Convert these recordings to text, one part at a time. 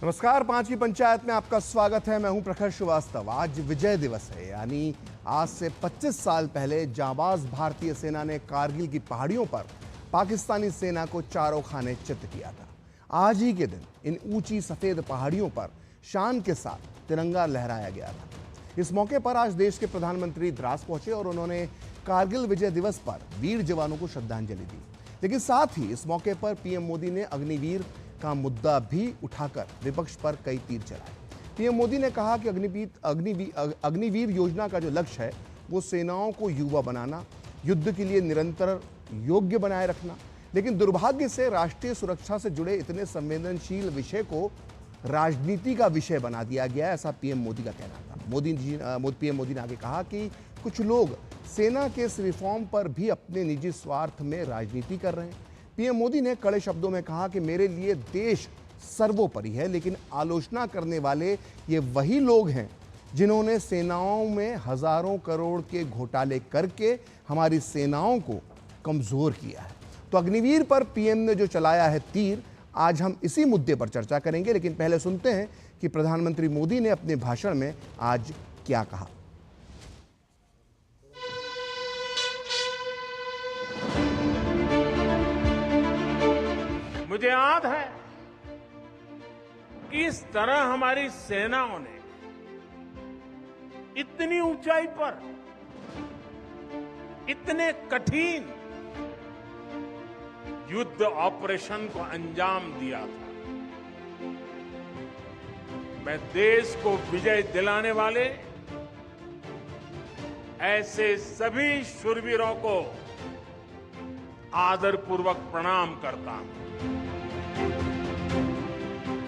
नमस्कार, 5 की पंचायत में आपका स्वागत है। मैं हूं प्रखर श्रीवास्तव। आज विजय दिवस है, यानी आज से 25 साल पहले जाबाज भारतीय सेना ने कारगिल की पहाड़ियों पर पाकिस्तानी सेना को चारों खाने चित्त किया था। आज ही के दिन इन ऊंची सफेद पहाड़ियों पर शान के साथ तिरंगा लहराया गया था। इस मौके पर आज देश के प्रधानमंत्री द्रास पहुंचे और उन्होंने कारगिल विजय दिवस पर वीर जवानों को श्रद्धांजलि दी। लेकिन साथ ही इस मौके पर पीएम मोदी ने अग्निवीर का मुद्दा भी उठाकर विपक्ष पर कई तीर चलाए। पीएम मोदी ने कहा कि अग्निवीर योजना का जो लक्ष्य है वो सेनाओं को युवा बनाना, युद्ध के लिए निरंतर योग्य बनाए रखना। लेकिन दुर्भाग्य से राष्ट्रीय सुरक्षा से जुड़े इतने संवेदनशील विषय को राजनीति का विषय बना दिया गया है, ऐसा पीएम मोदी का कहना था। पीएम मोदी ने आगे कहा कि कुछ लोग सेना के इस रिफॉर्म पर भी अपने निजी स्वार्थ में राजनीति कर रहे हैं। पीएम मोदी ने कड़े शब्दों में कहा कि मेरे लिए देश सर्वोपरि है, लेकिन आलोचना करने वाले ये वही लोग हैं जिन्होंने सेनाओं में हजारों करोड़ के घोटाले करके हमारी सेनाओं को कमजोर किया है। तो अग्निवीर पर पीएम ने जो चलाया है तीर, आज हम इसी मुद्दे पर चर्चा करेंगे। लेकिन पहले सुनते हैं कि प्रधानमंत्री मोदी ने अपने भाषण में आज क्या कहा। मुझे याद है कि इस तरह हमारी सेनाओं ने इतनी ऊंचाई पर इतने कठिन युद्ध ऑपरेशन को अंजाम दिया था। मैं देश को विजय दिलाने वाले ऐसे सभी शूरवीरों को आदरपूर्वक प्रणाम करता हूं।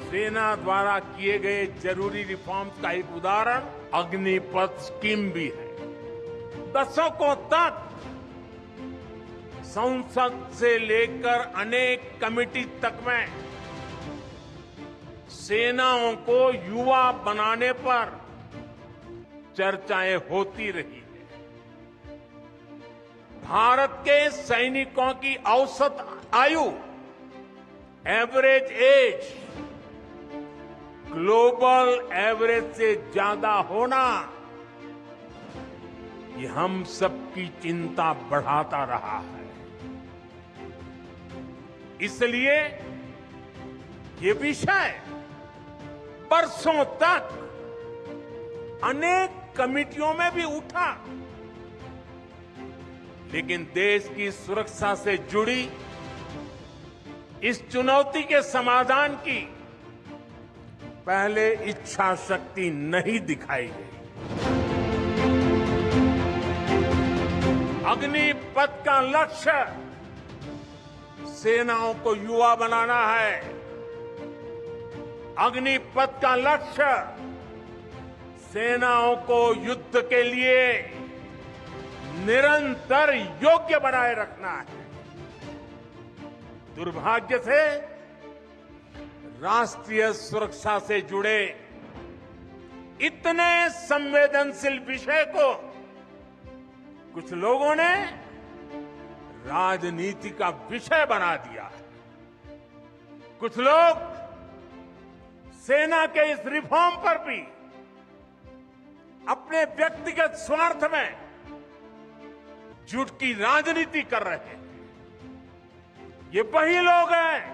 सेना द्वारा किए गए जरूरी रिफॉर्म्स का एक उदाहरण अग्निपथ स्कीम भी है। दशकों तक संसद से लेकर अनेक कमेटी तक में सेनाओं को युवा बनाने पर चर्चाएं होती रही है। भारत के सैनिकों की औसत आयु, एवरेज एज, ग्लोबल एवरेज से ज्यादा होना, ये हम सबकी चिंता बढ़ाता रहा है। इसलिए ये विषय बरसों तक अनेक कमिटियों में भी उठा, लेकिन देश की सुरक्षा से जुड़ी इस चुनौती के समाधान की पहले इच्छा शक्ति नहीं दिखाई गई। अग्निपथ का लक्ष्य सेनाओं को युवा बनाना है। अग्निपथ का लक्ष्य सेनाओं को युद्ध के लिए निरंतर योग्य बनाए रखना है। दुर्भाग्य से राष्ट्रीय सुरक्षा से जुड़े इतने संवेदनशील विषय को कुछ लोगों ने राजनीति का विषय बना दिया है। कुछ लोग सेना के इस रिफॉर्म पर भी अपने व्यक्तिगत स्वार्थ में झूठ की राजनीति कर रहे हैं। ये वही लोग हैं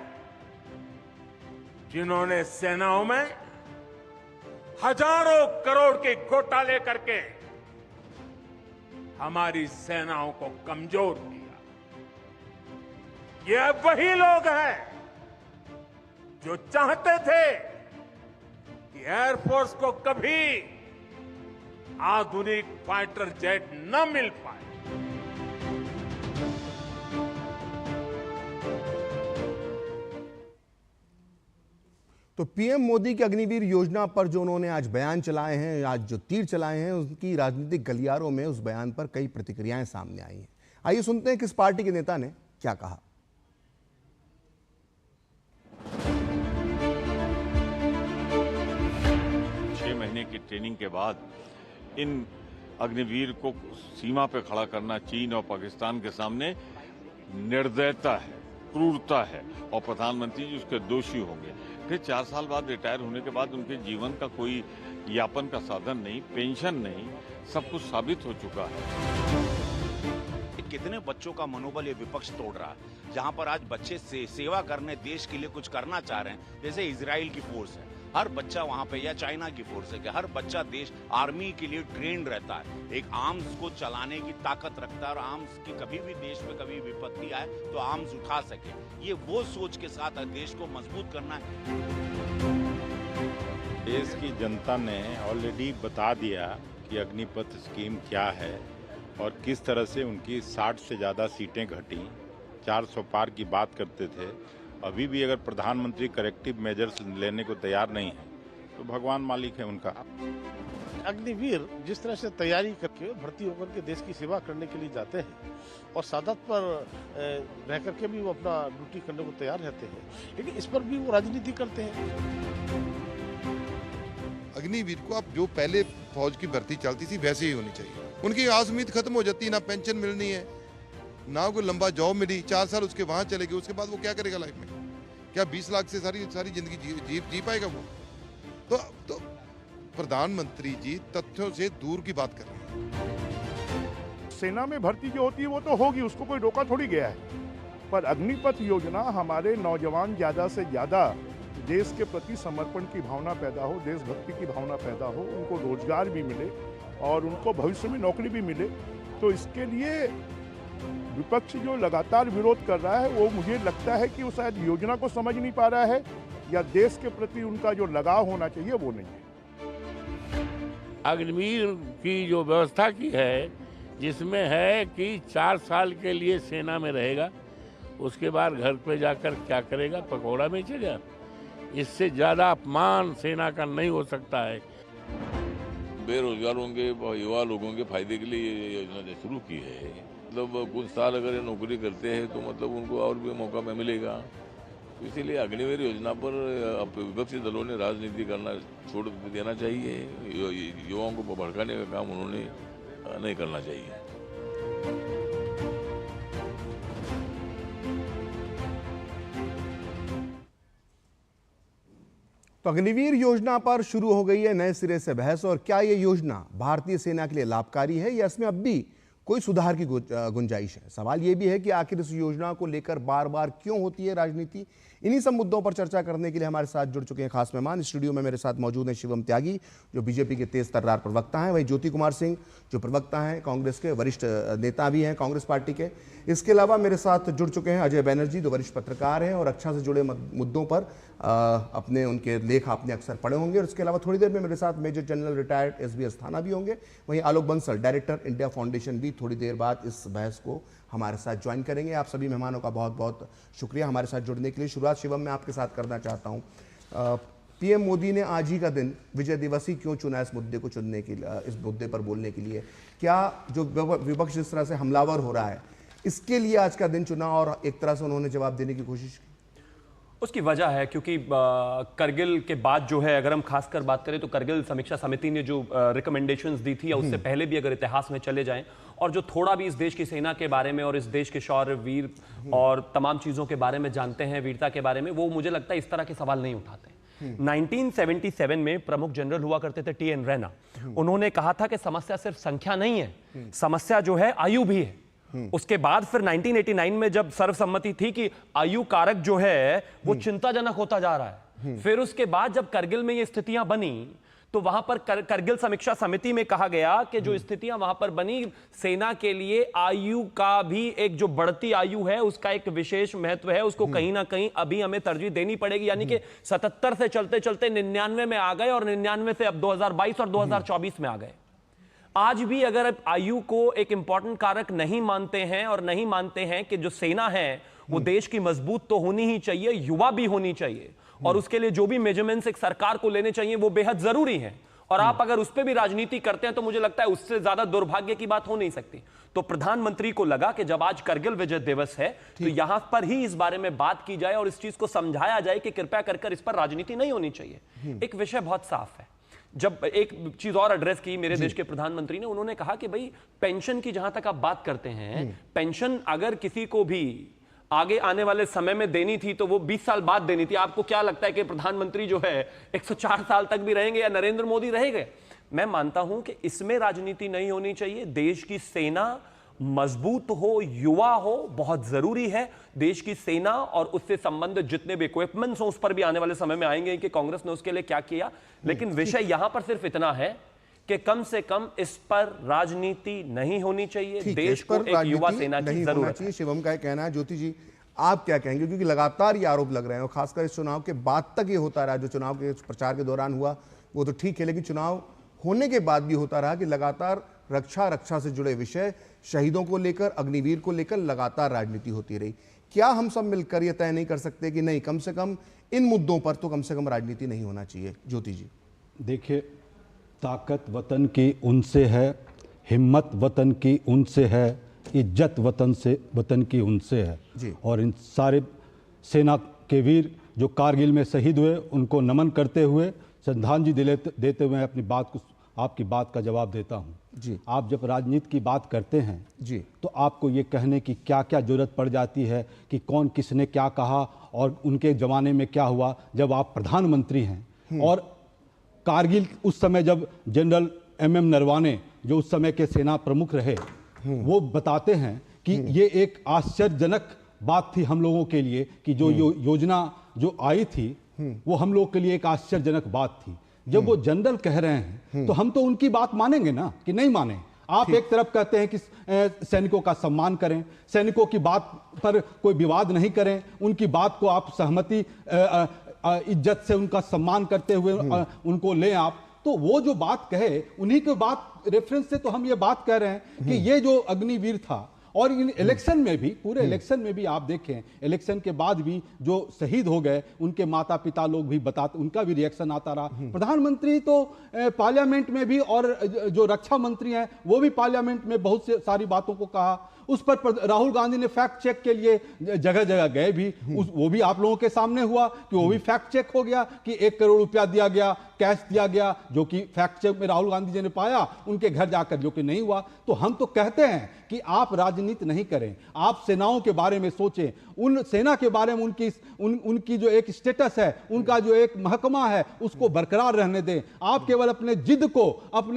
जिन्होंने सेनाओं में हजारों करोड़ के घोटाले करके हमारी सेनाओं को कमजोर किया। ये वही लोग हैं जो चाहते थे कि एयरफोर्स को कभी आधुनिक फाइटर जेट न मिल पाए। तो पीएम मोदी की अग्निवीर योजना पर जो उन्होंने आज बयान चलाए हैं, आज जो तीर चलाए हैं, उनकी राजनीतिक गलियारों में उस बयान पर कई प्रतिक्रियाएं सामने आई हैं। आइए सुनते हैं किस पार्टी के नेता ने क्या कहा। 6 महीने की ट्रेनिंग के बाद इन अग्निवीर को सीमा पर खड़ा करना चीन और पाकिस्तान के सामने निर्दयता है, क्रूरता है और प्रधानमंत्री जी उसके दोषी होंगे। फिर 4 साल बाद रिटायर होने के बाद उनके जीवन का कोई यापन का साधन नहीं, पेंशन नहीं, सब कुछ साबित हो चुका है। कितने बच्चों का मनोबल ये विपक्ष तोड़ रहा है, जहां पर आज बच्चे सेवा करने, देश के लिए कुछ करना चाह रहे हैं। जैसे इजराइल की फोर्स है, हर बच्चा वहां पे, या चाइना की फोर्स है कि हर बच्चा देश आर्मी के लिए ट्रेंड रहता है, एक आर्म्स को चलाने की ताकत रखता है और आर्म्स की कभी भी देश में कभी विपत्ति आए तो आर्म्स उठा सके। ये वो सोच के साथ देश को मजबूत करना है। देश की जनता ने ऑलरेडी बता दिया कि अग्निपथ स्कीम क्या है और किस तरह से उनकी 60 से ज़्यादा सीटें घटी, 400 पार की बात करते थे। अभी भी अगर प्रधानमंत्री करेक्टिव मेजर्स लेने को तैयार नहीं है तो भगवान मालिक है उनका। अग्निवीर जिस तरह से तैयारी करके भर्ती होकर के देश की सेवा करने के लिए जाते हैं और सादत पर रह करके भी वो अपना ड्यूटी करने को तैयार रहते हैं, लेकिन इस पर भी वो राजनीति करते हैं। अग्निवीर को अब जो पहले फौज की भर्ती चलती थी वैसे ही होनी चाहिए। उनकी आस उम्मीद खत्म हो जाती है, ना पेंशन मिलनी है, ना कोई लंबा जॉब मिली, 4 साल उसके वहां चले गए, उसके बाद वो क्या करेगा लाइफ में? क्या 20 लाख से सारी जिंदगी जी पाएगा वो? तो प्रधानमंत्री जी तथ्यों से दूर की बात कर रहे हैं। सेना में भर्ती जो होती है वो तो होगी, उसको कोई रोका थोड़ी गया है, पर अग्निपथ योजना हमारे नौजवान ज़्यादा से ज़्यादा देश के प्रति समर्पण की भावना पैदा हो, देशभक्ति की भावना पैदा हो, उनको रोजगार भी मिले और उनको भविष्य में नौकरी भी मिले। तो इसके लिए विपक्ष जो लगातार विरोध कर रहा है वो मुझे लगता है कि वो शायद योजना को समझ नहीं पा रहा है या देश के प्रति उनका जो लगाव होना चाहिए वो नहीं है। अग्निवीर की जो व्यवस्था की है, जिसमें है कि 4 साल के लिए सेना में रहेगा, उसके बाद घर पे जाकर क्या करेगा? पकौड़ा बेचेगा। इससे ज़्यादा अपमान सेना का नहीं हो सकता है। बेरोजगारों के युवा लोगों के फायदे के लिए ये योजना शुरू की है। मतलब कुछ साल अगर ये नौकरी करते हैं तो मतलब उनको और भी मौका मिलेगा। तो इसीलिए अग्निवीर योजना पर विपक्षी दलों ने राजनीति करना छोड़ देना चाहिए। युवाओं को भड़काने का काम उन्होंने नहीं करना चाहिए। तो अग्निवीर योजना पर शुरू हो गई है नए सिरे से बहस। और क्या ये योजना भारतीय सेना के लिए लाभकारी है या इसमें अब भी कोई सुधार की गुंजाइश है? सवाल ये भी है कि आखिर इस योजना को लेकर बार बार क्यों होती है राजनीति। इन्हीं सब मुद्दों पर चर्चा करने के लिए हमारे साथ जुड़ चुके हैं खास मेहमान। स्टूडियो में मेरे साथ मौजूद हैं शिवम त्यागी, जो बीजेपी के तेज तर्रार प्रवक्ता हैं, वहीं ज्योति कुमार सिंह, जो प्रवक्ता हैं कांग्रेस के, वरिष्ठ नेता भी हैं कांग्रेस पार्टी के। इसके अलावा मेरे साथ जुड़ चुके हैं अजय बैनर्जी, जो वरिष्ठ पत्रकार हैं और रक्षा से जुड़े मुद्दों पर अपने उनके लेख आपने अक्सर पढ़े होंगे। और इसके अलावा थोड़ी देर में मेरे साथ major general retired S B Asthana भी होंगे। वहीं Alok Bansal, director India foundation, भी थोड़ी देर बाद इस बहस को हमारे साथ ज्वाइन करेंगे। आप सभी मेहमानों का बहुत बहुत शुक्रिया हमारे साथ जुड़ने के लिए। शुरुआत शिवम मैं आपके साथ करना चाहता हूँ। पीएम मोदी ने आज ही का दिन विजय दिवस ही क्यों चुना इस मुद्दे को चुनने के लिए, इस मुद्दे पर बोलने के लिए? क्या जो विपक्ष जिस तरह से हमलावर हो रहा है, इसके लिए आज का दिन चुना और एक तरह से उन्होंने जवाब देने की कोशिश की? उसकी वजह है क्योंकि करगिल के बाद जो है, अगर हम खासकर बात करें तो करगिल समीक्षा समिति ने जो रिकमेंडेशंस दी थी, या उससे पहले भी अगर इतिहास में चले जाएं और जो थोड़ा भी इस देश की सेना के बारे में और इस देश के शौर्य, वीर और तमाम चीज़ों के बारे में जानते हैं, वीरता के बारे में, वो मुझे लगता है इस तरह के सवाल नहीं उठाते। 1977 में प्रमुख जनरल हुआ करते थे टी.एन. रैना। उन्होंने कहा था कि समस्या सिर्फ संख्या नहीं है, समस्या जो है आयु भी है। उसके बाद फिर 1989 में जब सर्वसम्मति थी कि आयु कारक जो है वो चिंताजनक होता जा रहा है, फिर उसके बाद जब करगिल में ये स्थितियां बनी तो वहां पर करगिल समीक्षा समिति में कहा गया कि जो स्थितियां वहां पर बनी, सेना के लिए आयु का भी एक जो बढ़ती आयु है उसका एक विशेष महत्व है, उसको कहीं ना कहीं अभी हमें तरजीह देनी पड़ेगी। यानी कि 77 से चलते चलते 99 में आ गए और 99 से अब 2022 और 2024 में आ गए। आज भी अगर आयु को एक इंपॉर्टेंट कारक नहीं मानते हैं और नहीं मानते हैं कि जो सेना है वो देश की मजबूत तो होनी ही चाहिए, युवा भी होनी चाहिए, और उसके लिए जो भी मेजरमेंट्स एक सरकार को लेने चाहिए वो बेहद जरूरी है, और आप अगर उस पर भी राजनीति करते हैं तो मुझे लगता है उससे ज्यादा दुर्भाग्य की बात हो नहीं सकती। तो प्रधानमंत्री को लगा कि जब आज करगिल विजय दिवस है तो यहां पर ही इस बारे में बात की जाए और इस चीज को समझाया जाए कि कृपया कर इस पर राजनीति नहीं होनी चाहिए। एक विषय बहुत साफ है। जब एक चीज और एड्रेस की मेरे देश के प्रधानमंत्री ने, उन्होंने कहा कि भाई पेंशन की जहां तक आप बात करते हैं, पेंशन अगर किसी को भी आगे आने वाले समय में देनी थी तो वो 20 साल बाद देनी थी। आपको क्या लगता है कि प्रधानमंत्री जो है 104 साल तक भी रहेंगे या नरेंद्र मोदी रहेंगे? मैं मानता हूं कि इसमें राजनीति नहीं होनी चाहिए। देश की सेना मजबूत हो, युवा हो, बहुत जरूरी है। देश की सेना और उससे संबंधित जितने भी इक्विपमेंट्स हो उस पर भी आने वाले समय में आएंगे कि कांग्रेस ने उसके लिए क्या किया। लेकिन विषय यहां पर सिर्फ इतना है कि कम से कम इस पर राजनीति नहीं होनी चाहिए। देश को एक युवा सेना की जरूरत है। शिवम का कहना है। ज्योति जी, आप क्या कहेंगे? क्योंकि लगातार ये आरोप लग रहे हैं और खासकर इस चुनाव के बाद तक ये होता रहा। जो चुनाव के प्रचार के दौरान हुआ वो तो ठीक है, लेकिन चुनाव होने के बाद भी होता रहा कि लगातार रक्षा से जुड़े विषय, शहीदों को लेकर, अग्निवीर को लेकर लगातार राजनीति होती रही। क्या हम सब मिलकर यह तय नहीं कर सकते कि नहीं, कम से कम इन मुद्दों पर तो कम से कम राजनीति नहीं होना चाहिए? ज्योति जी, देखिए, ताकत वतन की उनसे है, हिम्मत वतन की उनसे है, इज्जत वतन की उनसे है जी। और इन सारे सेना के वीर जो कारगिल में शहीद हुए उनको नमन करते हुए, श्रद्धांजलि देते हुए आपकी बात का जवाब देता हूँ जी। आप जब राजनीति की बात करते हैं जी, तो आपको ये कहने की क्या क्या जरूरत पड़ जाती है कि कौन किसने क्या कहा और उनके जमाने में क्या हुआ, जब आप प्रधानमंत्री हैं। और कारगिल उस समय जब जनरल MM नरवाने जो उस समय के सेना प्रमुख रहे, वो बताते हैं कि ये एक आश्चर्यजनक बात थी हम लोगों के लिए कि जो योजना जो आई थी वो हम लोग के लिए एक आश्चर्यजनक बात थी। जब वो जनरल कह रहे हैं तो हम तो उनकी बात मानेंगे ना, कि नहीं माने? आप एक तरफ कहते हैं कि सैनिकों का सम्मान करें, सैनिकों की बात पर कोई विवाद नहीं करें, उनकी बात को आप सहमति इज्जत से उनका सम्मान करते हुए उनको लें आप। तो वो जो बात कहे उन्हीं के बात रेफरेंस से तो हम ये बात कह रहे हैं कि ये जो अग्निवीर था, और इन इलेक्शन में भी, पूरे इलेक्शन में भी आप देखें, इलेक्शन के बाद भी जो शहीद हो गए उनके माता पिता लोग भी बताते, उनका भी रिएक्शन आता रहा। प्रधानमंत्री तो पार्लियामेंट में भी, और जो रक्षा मंत्री हैं वो भी पार्लियामेंट में बहुत से सारी बातों को कहा। उस पर राहुल गांधी ने फैक्ट चेक के लिए जगह जगह गए भी, वो भी आप लोगों के सामने हुआ कि वो भी फैक्ट चेक हो गया कि 1 करोड़ रुपया दिया गया, कैश दिया गया, जो कि फैक्ट चेक में राहुल गांधी जी ने पाया उनके घर जाकर, जो कि नहीं हुआ। तो हम तो कहते हैं कि आप राजनीति नहीं करें, आप सेनाओं के बारे में सोचें, उन सेना के बारे में उनकी जो एक स्टेटस है, उनका जो एक महकमा है, उसको बरकरार रहने दें। आप केवल अपने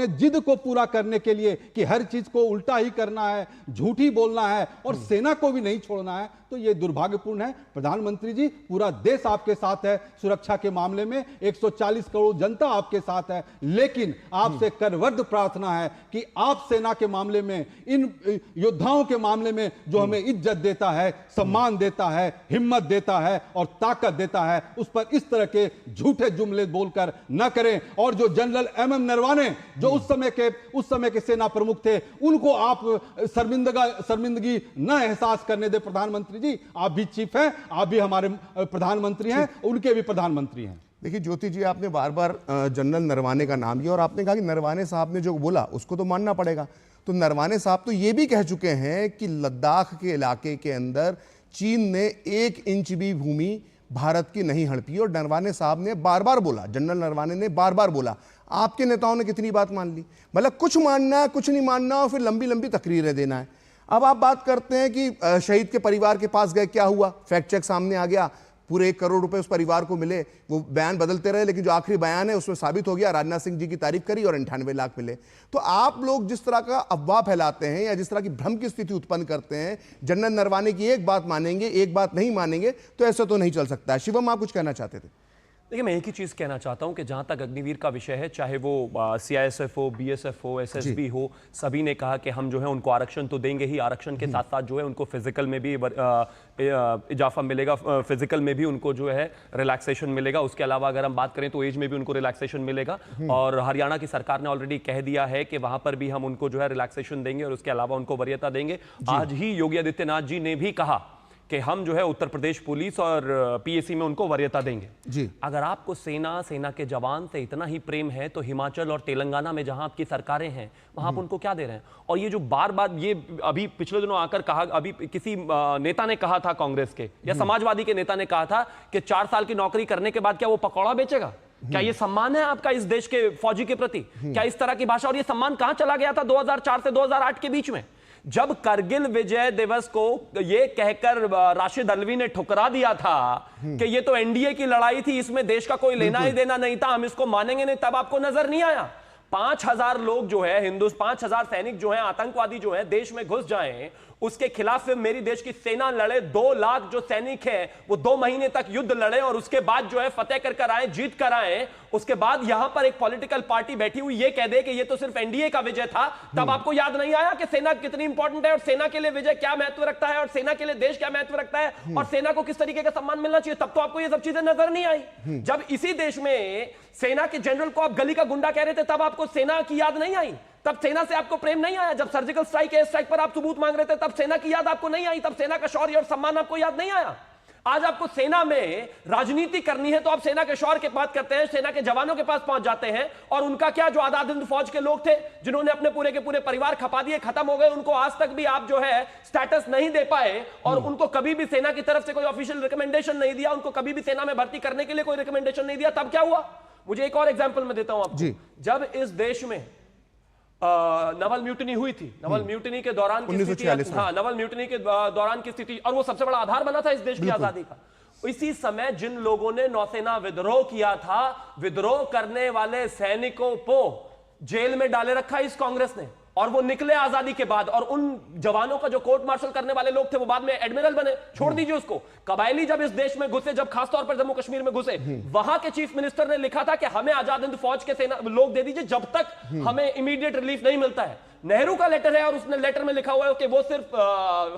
जिद को पूरा करने के लिए कि हर चीज को उल्टा ही करना है, झूठी बोलना है और सेना को भी नहीं छोड़ना है, तो ये दुर्भाग्यपूर्ण है। प्रधानमंत्री जी, पूरा देश आपके साथ है सुरक्षा के मामले में, 140 करोड़ जनता आपके साथ है, लेकिन आपसे करवद्ध प्रार्थना है कि आप सेना के मामले में, इन योद्धाओं के मामले में जो हमें इज्जत देता है, सम्मान देता है, हिम्मत देता है और ताकत देता है, उस पर इस तरह के झूठे जुमले बोलकर न करें। और जो जनरल MM नरवाने जो उस समय के सेना प्रमुख थे, उनको आप शर्मिंदगी न एहसास करने दे। प्रधानमंत्री जी, आप भी चीफ हैं, आप भी हमारे प्रधानमंत्री हैं, उनके भी प्रधानमंत्री हैं। देखिए ज्योति जी, आपने बार बार जनरल नरवाने का नाम लिया और आपने कहा कि नरवाने साहब ने जो बोला उसको तो मानना पड़ेगा। तो नरवाने साहब तो ये भी कह चुके हैं कि लद्दाख के इलाके के अंदर चीन ने 1 इंच भी भूमि भारत की नहीं हड़पी। और नरवाने साहब ने बार बार बोला, जनरल नरवाने ने बार बार बोला। आपके नेताओं ने कितनी बात मान ली? मतलब कुछ मानना है, कुछ नहीं मानना, और फिर लंबी लंबी तकरीरें देना है। अब आप बात करते हैं कि शहीद के परिवार के पास गए, क्या हुआ? फैक्ट चेक सामने आ गया, पूरे 1 करोड़ रुपए उस परिवार को मिले। वो बयान बदलते रहे, लेकिन जो आखिरी बयान है उसमें साबित हो गया, राजनाथ सिंह जी की तारीफ करी और 98 लाख मिले। तो आप लोग जिस तरह का अफवाह फैलाते हैं या जिस तरह की भ्रम की स्थिति उत्पन्न करते हैं, जनरल नरवाने की एक बात मानेंगे, एक बात नहीं मानेंगे, तो ऐसा तो नहीं चल सकता है। शिवम, आप कुछ कहना चाहते थे? देखिए, मैं एक ही चीज़ कहना चाहता हूं कि जहां तक अग्निवीर का विषय है, चाहे वो CISF हो, BSF हो, SSB हो, सभी ने कहा कि हम जो है उनको आरक्षण तो देंगे ही, आरक्षण के साथ साथ जो है उनको फिजिकल में भी इजाफा मिलेगा, फिजिकल में भी उनको जो है रिलैक्सेशन मिलेगा। उसके अलावा अगर हम बात करें तो एज में भी उनको रिलैक्सेशन मिलेगा। और हरियाणा की सरकार ने ऑलरेडी कह दिया है कि वहां पर भी हम उनको जो है रिलैक्सेशन देंगे और उसके अलावा उनको वरीयता देंगे। आज ही योगी आदित्यनाथ जी ने भी कहा कि हम जो है उत्तर प्रदेश पुलिस और PAC में उनको वरीयता देंगे जी। अगर आपको सेना के जवान से इतना ही प्रेम है तो हिमाचल और तेलंगाना में जहां आपकी सरकारें हैं वहां आप उनको क्या दे रहे हैं? और ये जो बार बार ये अभी पिछले दिनों आकर कहा, अभी किसी नेता ने कहा था कांग्रेस के या समाजवादी के नेता ने कहा था कि 4 साल की नौकरी करने के बाद क्या वो पकौड़ा बेचेगा? क्या ये सम्मान है आपका इस देश के फौजी के प्रति? क्या इस तरह की भाषा? और ये सम्मान कहां चला गया था 2004 से 2008 के बीच में, जब करगिल विजय दिवस को ये कहकर राशिद अल्वी ने ठुकरा दिया था कि ये तो एनडीए की लड़ाई थी, इसमें देश का कोई लेना ही देना नहीं था, हम इसको मानेंगे नहीं, तब आपको नजर नहीं आया। 5000 लोग जो है 5000 सैनिक जो है, आतंकवादी जो है देश में घुस जाएं, उसके खिलाफ मेरी देश की सेना लड़े, 2 लाख जो सैनिक हैं वो 2 महीने तक युद्ध लड़े और उसके बाद जो है फतेह कर आए, जीत कर आए। उसके बाद यहां पर एक पॉलिटिकल पार्टी बैठी हुई ये कह दे कि ये तो सिर्फ एनडीए का विजय था, तब आपको याद नहीं आया कि सेना कितनी इंपॉर्टेंट है और सेना के लिए विजय क्या महत्व रखता है और सेना के लिए देश क्या महत्व रखता है और सेना को किस तरीके का सम्मान मिलना चाहिए। तब तो आपको ये सब चीजें नजर नहीं आई। जब इसी देश में सेना के जनरल को आप गली का गुंडा कह रहे थे, तब आपको सेना की याद नहीं आई, तब सेना से आपको प्रेम नहीं आया। जब सर्जिकल स्ट्राइक एयर स्ट्राइक पर आप सबूत मांग रहे थे, तब सेना की याद आपको नहीं आई, तब सेना का शौर्य और सम्मान आपको याद नहीं आया। आज आपको सेना में राजनीति करनी है तो आप सेना के शौर्य की बात करते हैं, सेना के जवानों के पास पहुंच जाते हैं और उनका क्या, जो आजाद हिंद फौज के लोग थे जिन्होंने अपने पूरे के पूरे परिवार खपा दिए, खत्म हो गए, उनको आज तक भी आप जो है स्टेटस नहीं दे पाए और उनको कभी भी सेना की तरफ से कोई ऑफिशियल रिकमेंडेशन नहीं दिया, उनको कभी भी सेना में भर्ती करने के लिए कोई रिकमेंडेशन नहीं दिया। तब क्या हुआ? मुझे एक और एग्जाम्पल मैं देता हूं आपको। जब इस देश में नवल म्यूटनी हुई थी, नवल म्यूटनी के दौरान की स्थिति, नवल म्यूटनी के दौरान की स्थिति, और वो सबसे बड़ा आधार बना था इस देश की आजादी का। इसी समय जिन लोगों ने नौसेना विद्रोह किया था, विद्रोह करने वाले सैनिकों को जेल में डाले रखा इस कांग्रेस ने, और वो निकले आजादी के बाद, और उन जवानों का जो कोर्ट मार्शल करने वाले लोग थे वो बाद में एडमिरल बने। छोड़ दीजिए उसको, कबायली जब इस देश में घुसे, जब खासतौर पर जम्मू कश्मीर में घुसे, वहां के चीफ मिनिस्टर ने लिखा था कि हमें आजाद हिंद फौज के सेना लोग दे दीजिए जब तक हमें इमीडिएट रिलीफ नहीं मिलता है। नेहरू का लेटर है और उसने लेटर में लिखा हुआ है कि वो सिर्फ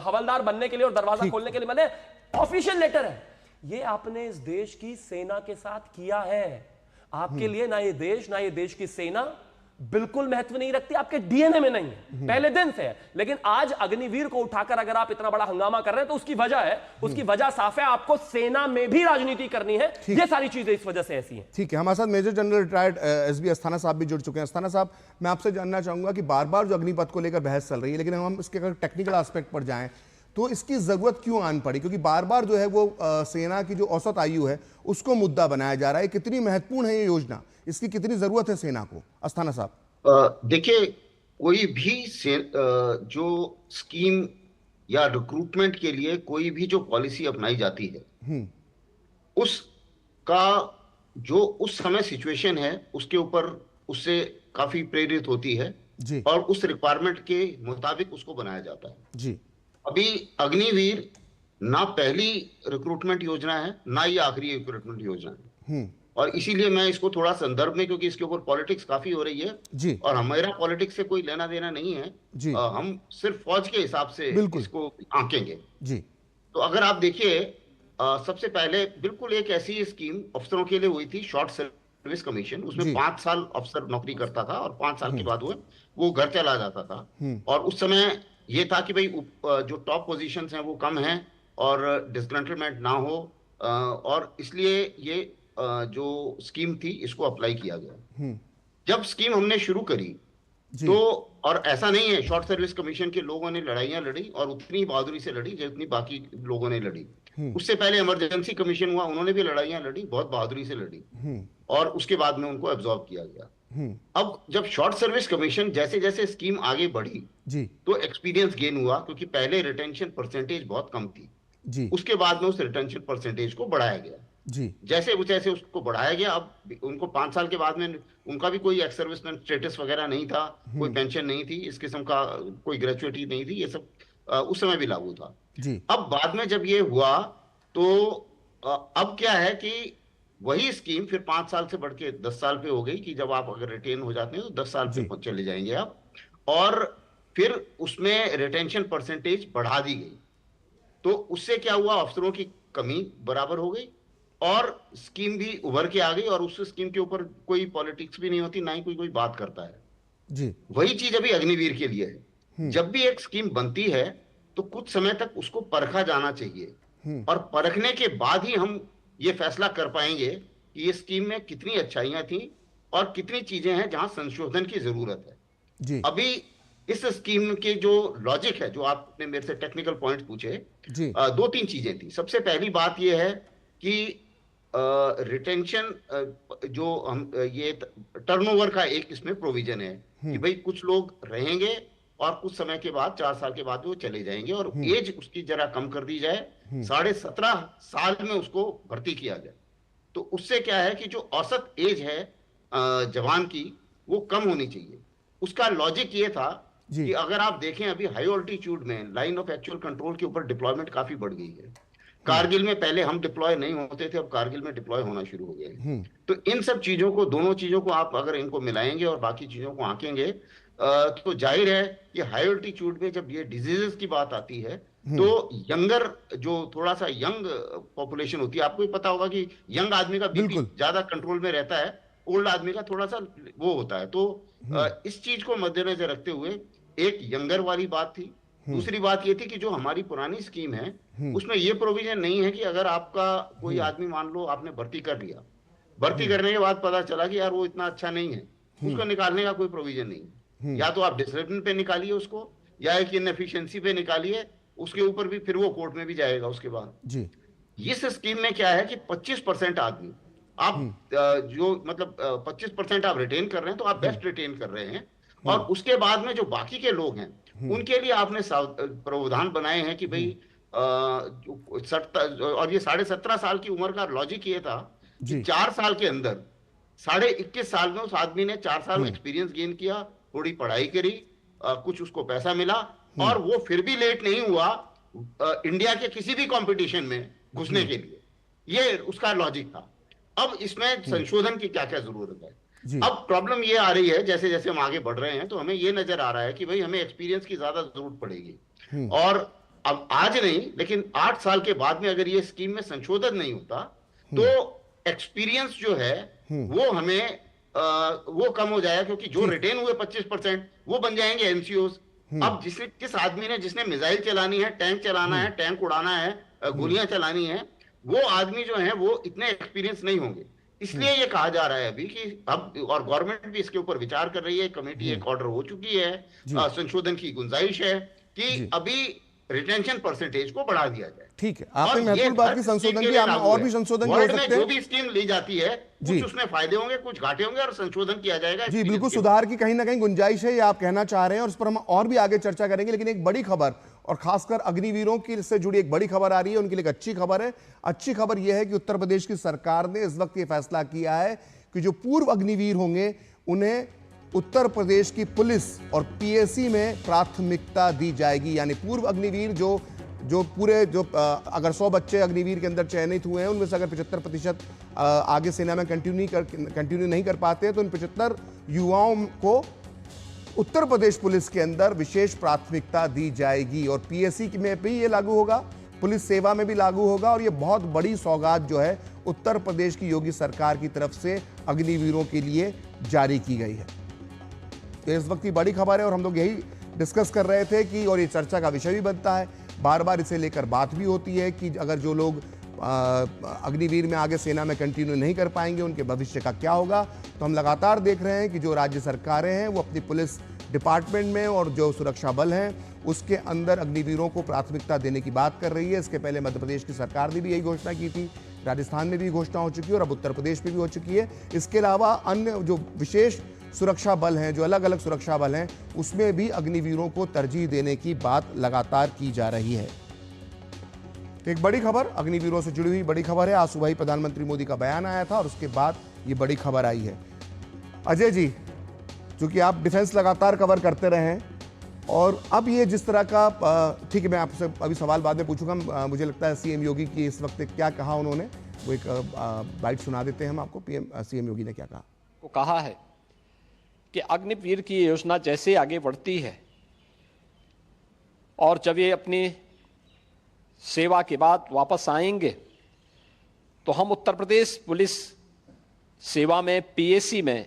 हवलदार बनने के लिए और दरवाजा खोलने के लिए बने, ऑफिशियल लेटर है। ये आपने इस देश की सेना के साथ किया है। आपके लिए ना ये देश, ना ये देश की सेना बिल्कुल महत्व नहीं रखती, आपके डीएनए में नहीं है, पहले दिन से है। लेकिन आज अग्निवीर को उठाकर अगर आप इतना बड़ा हंगामा कर रहे हैं तो उसकी वजह है, उसकी वजह साफ है, आपको सेना में भी राजनीति करनी है। ये सारी चीजें इस वजह से ऐसी हैं। ठीक है, हमारे साथ major general retired S B Asthana साहब भी जुड़ चुके हैं। अस्थाना साहब, मैं आपसे जानना चाहूंगा कि बार बार जो अग्निपथ को लेकर बहस चल रही है, लेकिन हम इसके अगर टेक्निकल एस्पेक्ट पर जाएं तो इसकी जरूरत क्यों आन पड़ी? क्योंकि बार बार जो है वो सेना की जो औसत आयु है उसको मुद्दा बनाया जा रहा है। कितनी महत्वपूर्ण है ये योजना, इसकी कितनी जरूरत है सेना को? अस्थाना साहब, देखिए, कोई भी जो स्कीम या रिक्रूटमेंट के लिए कोई भी जो पॉलिसी अपनाई जाती है, उसका जो उस समय सिचुएशन है उसके ऊपर उससे काफी प्रेरित होती है जी। और उस रिक्वायरमेंट के मुताबिक उसको बनाया जाता है जी। अभी अग्निवीर ना पहली रिक्रूटमेंट योजना है, ना ये आखिरी रिक्रूटमेंट योजना है, और इसीलिए मैं इसको थोड़ा संदर्भ में, क्योंकि इसके ऊपर पॉलिटिक्स काफी हो रही है जी, और हमारा पॉलिटिक्स से कोई लेना देना नहीं है जी। हम सिर्फ फौज के हिसाब से इसको आंकेंगे जी। तो अगर आप देखिए, सबसे पहले बिल्कुल एक ऐसी स्कीम अफसरों के लिए हुई थी, शॉर्ट सर्विस कमीशन। उसमें 5 साल अफसर नौकरी करता था और 5 साल के बाद वो घर चला जाता था। और उस समय ये था कि भाई जो टॉप पोजीशंस हैं वो कम हैं और डिस्ग्रंटलमेंट ना हो, और इसलिए ये जो स्कीम थी इसको अप्लाई किया गया। जब स्कीम हमने शुरू करी तो, और ऐसा नहीं है, शॉर्ट सर्विस कमीशन के लोगों ने लड़ाइयां लड़ी और उतनी बहादुरी से लड़ी जितनी बाकी लोगों ने लड़ी। उससे पहले इमरजेंसी कमीशन हुआ, उन्होंने भी लड़ाइयां लड़ी, बहुत बहादुरी से लड़ी, और उसके बाद में उनको एब्जॉर्ब किया गया। अब जब शॉर्ट सर्विस कमीशन जैसे जैसे स्कीम आगे बढ़ी जी, तो एक्सपीरियंस गेन हुआ, क्योंकि पहले रिटेंशन परसेंटेज बहुत कम थी जी। उसके बाद में उस रिटेंशन परसेंटेज को बढ़ाया गया जी। जैसे उसको बढ़ाया गया। अब उनको 5 साल के बाद में उनका भी कोई एक्स सर्विसमैन स्टेटस वगैरह नहीं था, कोई पेंशन नहीं थी, इस किस्म का कोई ग्रेचुइटी नहीं थी, ये सब उस समय भी लागू था जी। अब बाद में जब ये हुआ तो अब क्या है कि वही स्कीम फिर 5 साल से बढ़ के 10 साल पे हो गई, कि जब आप अगर रिटेन हो जाते हैं तो 10 साल पे चले जाएंगे आप, और फिर उसमें रिटेंशन परसेंटेज बढ़ा दी गई। तो उससे क्या हुआ, अफसरों की कमी बराबर हो गई और स्कीम भी उभर के आ गई, और उस स्कीम के ऊपर कोई पॉलिटिक्स भी नहीं होती, ना ही कोई बात करता है जी। वही चीज अभी अग्निवीर के लिए है। जब भी एक स्कीम बनती है तो कुछ समय तक उसको परखा जाना चाहिए, और परखने के बाद ही हम ये फैसला कर पाएंगे कि ये स्कीम में कितनी अच्छाइयां थी और कितनी चीजें हैं जहां संशोधन की जरूरत है जी। अभी इस स्कीम के जो लॉजिक है, जो आपने मेरे से टेक्निकल पॉइंट पूछे, 2-3 चीजें थी। सबसे पहली बात यह है कि रिटेंशन जो हम ये टर्नओवर का एक इसमें प्रोविजन है कि भाई कुछ लोग रहेंगे और कुछ समय के बाद 4 साल के बाद वो चले जाएंगे और एज उसकी जरा कम कर दी जाए, 17.5 साल में उसको भर्ती किया जाए। तो उससे क्या है कि जो औसत एज है जवान की वो कम होनी चाहिए। उसका लॉजिक ये था कि अगर आप देखें अभी हाई ऑल्टीट्यूड में लाइन ऑफ एक्चुअल कंट्रोल के ऊपर डिप्लॉयमेंट काफी बढ़ गई है। कारगिल में पहले हम डिप्लॉय नहीं होते थे, अब कारगिल में डिप्लॉय होना शुरू हो गए। तो इन सब चीजों को, दोनों चीजों को आप अगर इनको मिलाएंगे और बाकी चीजों को आंकेंगे तो जाहिर है कि हाई ऑल्टीट्यूड में जब ये डिजीजेस की बात आती है तो यंगर, जो थोड़ा सा यंग पॉपुलेशन होती है, आपको भी पता होगा कि यंग आदमी का बीपी ज्यादा कंट्रोल में रहता है, ओल्ड आदमी का थोड़ा सा वो होता है। तो इस चीज को मद्देनजर रखते हुए एक यंगर वाली बात थी। दूसरी बात ये थी कि जो हमारी पुरानी स्कीम है उसमें ये प्रोविजन नहीं है कि अगर आपका कोई आदमी, मान लो आपने भर्ती कर लिया, भर्ती करने के बाद पता चला कि यार वो इतना अच्छा नहीं है, उसको निकालने का कोई प्रोविजन नहीं है। या तो आप डिसिप्लिन पे निकालिए उसको, या एक इनएफिशिएंसी पे निकालिए, उसके ऊपर भी फिर वो कोर्ट में भी जाएगा उसके बाद जी। इस स्कीम में क्या है कि 25% आदमी आप जो मतलब 25% आप रिटेन कर रहे हैं, तो आप बेस्ट रिटेन कर रहे हैं। और उसके बाद में जो बाकी के लोग हैं उनके लिए आपने प्रावधान बनाए हैं कि भाई और ये 17.5 साल की उम्र का लॉजिक ये था कि 4 साल के अंदर 21.5 साल में उस आदमी ने 4 साल एक्सपीरियंस गेन किया, थोड़ी पढ़ाई करी, कुछ उसको पैसा मिला और वो फिर भी लेट नहीं हुआ इंडिया के किसी भी कंपटीशन में घुसने के लिए। ये उसका लॉजिक था। अब इसमें संशोधन की क्या क्या जरूरत है। अब प्रॉब्लम ये आ रही है, जैसे जैसे हम आगे बढ़ रहे हैं तो हमें ये नजर आ रहा है कि भाई हमें एक्सपीरियंस की ज्यादा जरूरत पड़ेगी। और अब आज नहीं, लेकिन 8 साल के बाद में अगर ये स्कीम में संशोधन नहीं होता तो एक्सपीरियंस जो है वो हमें वो कम हो जाएगा, क्योंकि जो रिटेन हुए 25% वो बन जाएंगे एमसीओज। अब किस आदमी ने, जिसने मिसाइल चलानी है, टैंक चलाना है, टैंक उड़ाना है, गोलियां चलानी है, वो आदमी जो है वो इतने एक्सपीरियंस नहीं होंगे। इसलिए ये कहा जा रहा है अभी कि अब, और गवर्नमेंट भी इसके ऊपर विचार कर रही है, कमेटी एक ऑर्डर हो चुकी है, संशोधन की गुंजाइश है कि अभी रिटेंशन परसेंटेज को बढ़ा दिया जाए। ठीक है, आपने महत्वपूर्ण बात की, संशोधन की, और भी संशोधन हो सकते हैं। जो भी स्कीम ली जाती है कुछ उसमें फायदे होंगे, कुछ घाटे होंगे, और संशोधन किया जाएगा। जी बिल्कुल, सुधार की कहीं ना कहीं गुंजाइश है, ये आप कहना चाह रहे हैं, और इस पर हम और भी आगे चर्चा करेंगे। लेकिन एक बड़ी खबर, और खासकर अग्निवीरों की से जुड़ी एक बड़ी खबर आ रही है, उनके लिए एक अच्छी खबर है। अच्छी खबर यह है कि उत्तर प्रदेश की सरकार ने इस वक्त ये फैसला किया है कि जो पूर्व अग्निवीर होंगे उन्हें उत्तर प्रदेश की पुलिस और पीएसी में प्राथमिकता दी जाएगी। यानी पूर्व अग्निवीर जो पूरे अगर 100 बच्चे अग्निवीर के अंदर चयनित हुए हैं, उनमें से अगर 75% आगे सेना में कंटिन्यू नहीं कर पाते तो उन 75 युवाओं को उत्तर प्रदेश पुलिस के अंदर विशेष प्राथमिकता दी जाएगी। और पीएससी में भी ये लागू होगा, पुलिस सेवा में भी लागू होगा। और ये बहुत बड़ी सौगात जो है उत्तर प्रदेश की योगी सरकार की तरफ से अग्निवीरों के लिए जारी की गई है। तो इस वक्त की बड़ी खबर है, और हम लोग यही डिस्कस कर रहे थे कि, और ये चर्चा का विषय भी बनता है, बार बार इसे लेकर बात भी होती है कि अगर जो लोग अग्निवीर में आगे सेना में कंटिन्यू नहीं कर पाएंगे उनके भविष्य का क्या होगा। तो हम लगातार देख रहे हैं कि जो राज्य सरकारें हैं वो अपनी पुलिस डिपार्टमेंट में और जो सुरक्षा बल हैं उसके अंदर अग्निवीरों को प्राथमिकता देने की बात कर रही है। इसके पहले मध्य प्रदेश की सरकार ने भी यही घोषणा की थी, राजस्थान में भी घोषणा हो चुकी है, और अब उत्तर प्रदेश में भी हो चुकी है। इसके अलावा अन्य जो विशेष सुरक्षा बल हैं, जो अलग अलग सुरक्षा बल हैं, उसमें भी अग्निवीरों को तरजीह देने की बात लगातार की जा रही है। तो एक बड़ी खबर, अग्निवीरों से जुड़ी हुई बड़ी खबर है। आज सुबह ही प्रधानमंत्री मोदी का बयान आया था और उसके बाद ये बड़ी खबर आई है। अजय जी, चूंकि आप डिफेंस लगातार कवर करते रहे हैं, और अब ये जिस तरह का, ठीक है मैं आपसे अभी सवाल बाद में पूछूंगा, मुझे लगता है सीएम योगी की इस वक्त क्या कहा उन्होंने, वो एक बाइट सुना देते हैं हम आपको। सीएम योगी ने क्या कहा? वो कहा है कि अग्निवीर की योजना जैसे आगे बढ़ती है और जब ये अपनी सेवा के बाद वापस आएंगे तो हम उत्तर प्रदेश पुलिस सेवा में, पीएसी में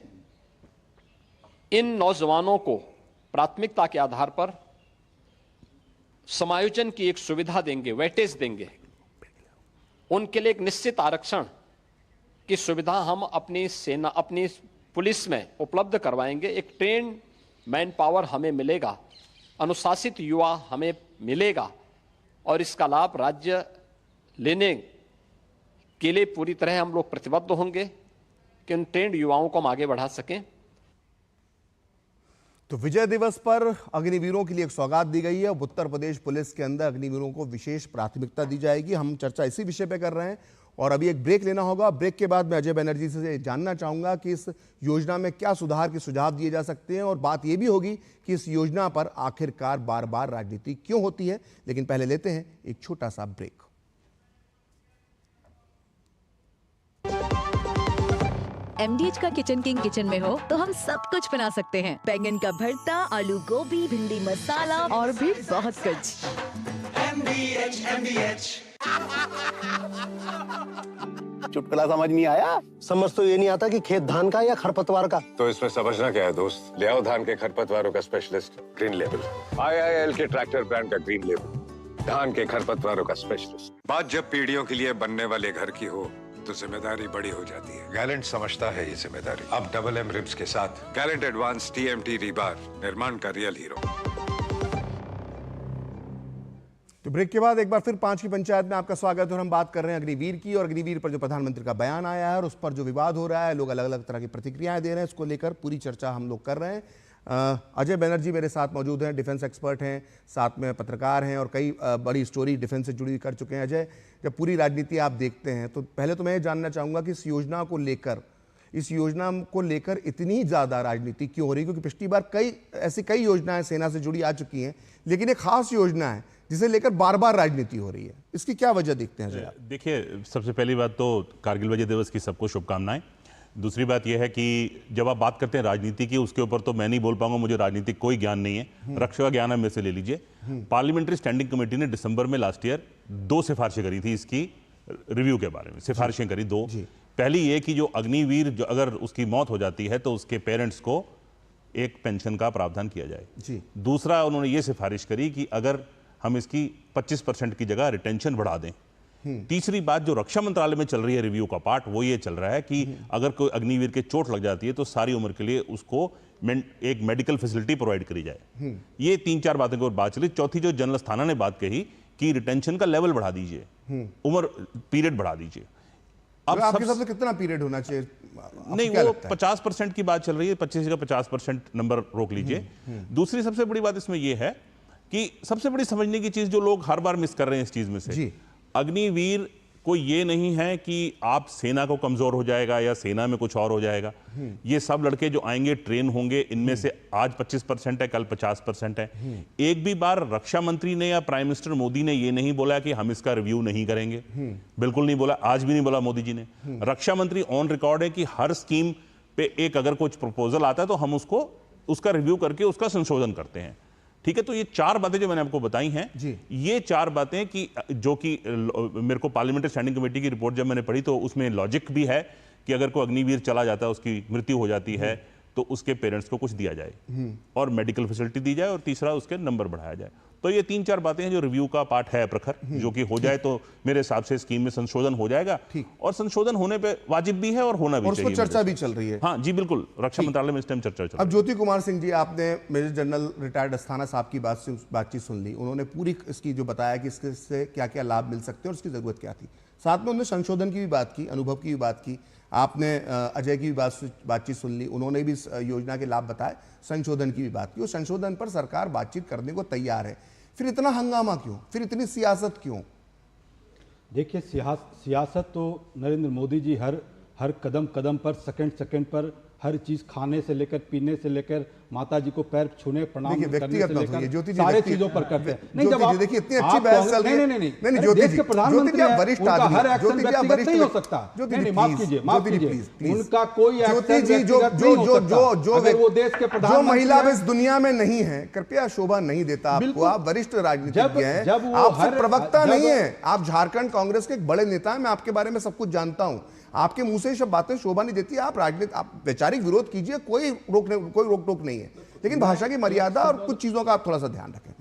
इन नौजवानों को प्राथमिकता के आधार पर समायोजन की एक सुविधा देंगे, वेटेज देंगे। उनके लिए एक निश्चित आरक्षण की सुविधा हम अपनी सेना, अपनी पुलिस में उपलब्ध करवाएंगे। एक ट्रेन मैन पावर हमें मिलेगा, अनुशासित युवा हमें मिलेगा, और इसका लाभ राज्य लेने के लिए पूरी तरह हम लोग प्रतिबद्ध होंगे कि उन ट्रेंड युवाओं को हम आगे बढ़ा सकें। तो विजय दिवस पर अग्निवीरों के लिए एक सौगात दी गई है। अब उत्तर प्रदेश पुलिस के अंदर अग्निवीरों को विशेष प्राथमिकता दी जाएगी। हम चर्चा इसी विषय पे कर रहे हैं और अभी एक ब्रेक लेना होगा। ब्रेक के बाद मैं अजय बनर्जी से जानना चाहूंगा कि इस योजना में क्या सुधार के सुझाव दिए जा सकते हैं और बात यह भी होगी कि इस योजना पर आखिरकार बार बार राजनीति क्यों होती है। लेकिन पहले लेते हैं एक छोटा सा ब्रेक। MDH का किचन किंग किचन में हो तो हम सब कुछ बना सकते हैं। बैंगन का भरता, आलू गोभी, भिंडी मसाला और भी बहुत कुछ। MDH। चुटकुला समझ नहीं आया? समझ तो ये नहीं आता कि खेत धान का या खरपतवार का। तो इसमें समझना क्या है दोस्त? ले आओ धान के खरपतवारों का स्पेशलिस्ट ग्रीन लेवल। IIL के ट्रैक्टर ब्रांड का ग्रीन लेवल, धान के खरपतवारों का स्पेशलिस्ट। बात जब पीढ़ियों के लिए बनने वाले घर की हो तो जिम्मेदारी बड़ी हो जाती है। गैलेंट समझता है ये जिम्मेदारी। अब डबल M रिब्स के साथ गैलेंट एडवांस TMT रीबार, निर्माण का रियल हीरो। तो ब्रेक के बाद एक बार फिर 5 की पंचायत में आपका स्वागत है और हम बात कर रहे हैं अग्निवीर की। और अग्निवीर पर जो प्रधानमंत्री का बयान आया है और उस पर जो विवाद हो रहा है, लोग अलग अलग तरह की प्रतिक्रियाएं दे रहे हैं, इसको लेकर पूरी चर्चा हम लोग कर रहे हैं। अजय बनर्जी मेरे साथ मौजूद हैं, डिफेंस एक्सपर्ट हैं, साथ में पत्रकार हैं और कई बड़ी स्टोरी डिफेंस से जुड़ी कर चुके हैं। अजय, जब पूरी राजनीति आप देखते हैं तो पहले तो मैं ये जानना चाहूँगा कि इस योजना को लेकर इतनी ज़्यादा राजनीति क्यों हो रही है? क्योंकि पिछली बार कई योजनाएं सेना से जुड़ी आ चुकी हैं, लेकिन एक खास योजना है जिसे लेकर बार बार राजनीति हो रही है। इसकी क्या वजह देखते हैं अजय? देखिए, सबसे पहली बात तो कारगिल विजय दिवस की सबको शुभकामनाएं। दूसरी बात यह है कि जब आप बात करते हैं राजनीति की, उसके ऊपर तो मैं नहीं बोल पाऊंगा, मुझे राजनीतिक कोई ज्ञान नहीं है। रक्षा का ज्ञान है, मेरे से ले लीजिए। पार्लियामेंट्री स्टैंडिंग कमेटी ने दिसंबर में लास्ट ईयर 2 सिफारिशें करी थी इसकी रिव्यू के बारे में। सिफारिशें करी 2। पहली ये कि जो अग्निवीर जो अगर उसकी मौत हो जाती है तो उसके पेरेंट्स को एक पेंशन का प्रावधान किया जाए। दूसरा, उन्होंने ये सिफारिश करी कि अगर हम इसकी 25% की जगह रिटेंशन बढ़ा दें। तीसरी बात, जो रक्षा मंत्रालय में चल रही है रिव्यू का पार्ट, वो ये चल रहा है कि अगर कोई अग्निवीर के चोट लग जाती है तो सारी उम्र के लिए उसको एक मेडिकल फैसिलिटी प्रोवाइड करी जाए। ये 3-4 बातों की बात चली। चौथी, जो जनरल थाना ने बात कही कि रिटेंशन का लेवल बढ़ा दीजिए, उम्र पीरियड बढ़ा दीजिए। अब आपके हिसाब से कितना पीरियड होना चाहिए? नहीं, वो 50% की बात चल रही है, 25 का 50% नंबर रोक लीजिए। दूसरी सबसे बड़ी बात इसमें यह है कि सबसे बड़ी समझने की चीज जो लोग हर बार मिस कर रहे हैं इस चीज में से, अग्निवीर कोई ये नहीं है कि आप सेना को कमजोर हो जाएगा या सेना में कुछ और हो जाएगा। ये सब लड़के जो आएंगे ट्रेन होंगे, इनमें से आज 25% है, कल 50% है। एक भी बार रक्षा मंत्री ने या प्राइम मिनिस्टर मोदी ने ये नहीं बोला कि हम इसका रिव्यू नहीं करेंगे। बिल्कुल नहीं बोला, आज भी नहीं बोला मोदी जी ने। रक्षा मंत्री ऑन रिकॉर्ड है कि हर स्कीम पे एक अगर कुछ प्रपोजल आता है तो हम उसका रिव्यू करके उसका संशोधन करते हैं। ठीक है, तो ये 4 बातें जो मैंने आपको बताई हैं, ये 4 बातें कि जो कि मेरे को पार्लियामेंट्री स्टैंडिंग कमेटी की रिपोर्ट जब मैंने पढ़ी तो उसमें लॉजिक भी है कि अगर कोई अग्निवीर चला जाता है, उसकी मृत्यु हो जाती है, तो उसके पेरेंट्स को कुछ दिया जाए और मेडिकल फैसिलिटी दी जाए और तीसरा उसके नंबर बढ़ाया जाए। तो ये 3-4 बातें हैं जो रिव्यू का पार्ट है प्रखर, जो कि हो जाए तो मेरे हिसाब से स्कीम में संशोधन हो जाएगा। और संशोधन होने पे वाजिब भी है और होना भी चाहिए। और उस पर चर्चा भी चल रही है। हाँ जी, बिल्कुल, रक्षा मंत्रालय में इस टाइम चर्चा चल रही है। अब ज्योति कुमार सिंह जी, आपने मेजर जनरल रिटायर्ड अस्थाना साहब की बातचीत सुन ली। उन्होंने पूरी इसकी जो बताया कि इससे क्या क्या लाभ मिल सकते हैं और उसकी जरूरत क्या थी। साथ में उन्होंने संशोधन की भी बात की, अनुभव की भी बात की। आपने अजय की भी बातचीत सुन ली, उन्होंने भी इस योजना के लाभ बताए, संशोधन की भी बात की। और संशोधन पर सरकार बातचीत करने को तैयार है, फिर इतना हंगामा क्यों, फिर इतनी सियासत क्यों? देखिए, सियासत तो नरेंद्र मोदी जी हर कदम पर, सेकंड पर, हर चीज खाने से लेकर, पीने से लेकर, माता जी को पैर छूने, प्रणाम करने से लेकर सारे चीजों पर करते हैं। नहीं, जब आप देखिए इतनी अच्छी बहस चल रही है। नहीं, ज्योति जी, प्रधानमंत्री हैं, वरिष्ठ आदमी, हर एक्शन व्यक्तिगत नहीं हो सकता। नहीं, माफ कीजिए, उनका कोई एक्शन व्यक्तिगत नहीं हो सकता। अगर वो देश के प्रधानमंत्री, जो महिला इस दुनिया में नहीं है, कृपया शोभा नहीं देता आपको। आप वरिष्ठ राजनीतिज्ञ हैं, आप सिर्फ प्रवक्ता नहीं है, आप झारखंड कांग्रेस के एक बड़े नेता हैं। मैं आपके बारे में सब कुछ जानता हूं। आपके मुंह से सब बातें शोभा नहीं देती। आप वैचारिक विरोध कीजिए, कोई रोक टोक नहीं है, लेकिन भाषा की मर्यादा और कुछ चीजों का आप थोड़ा सा ध्यान रखें।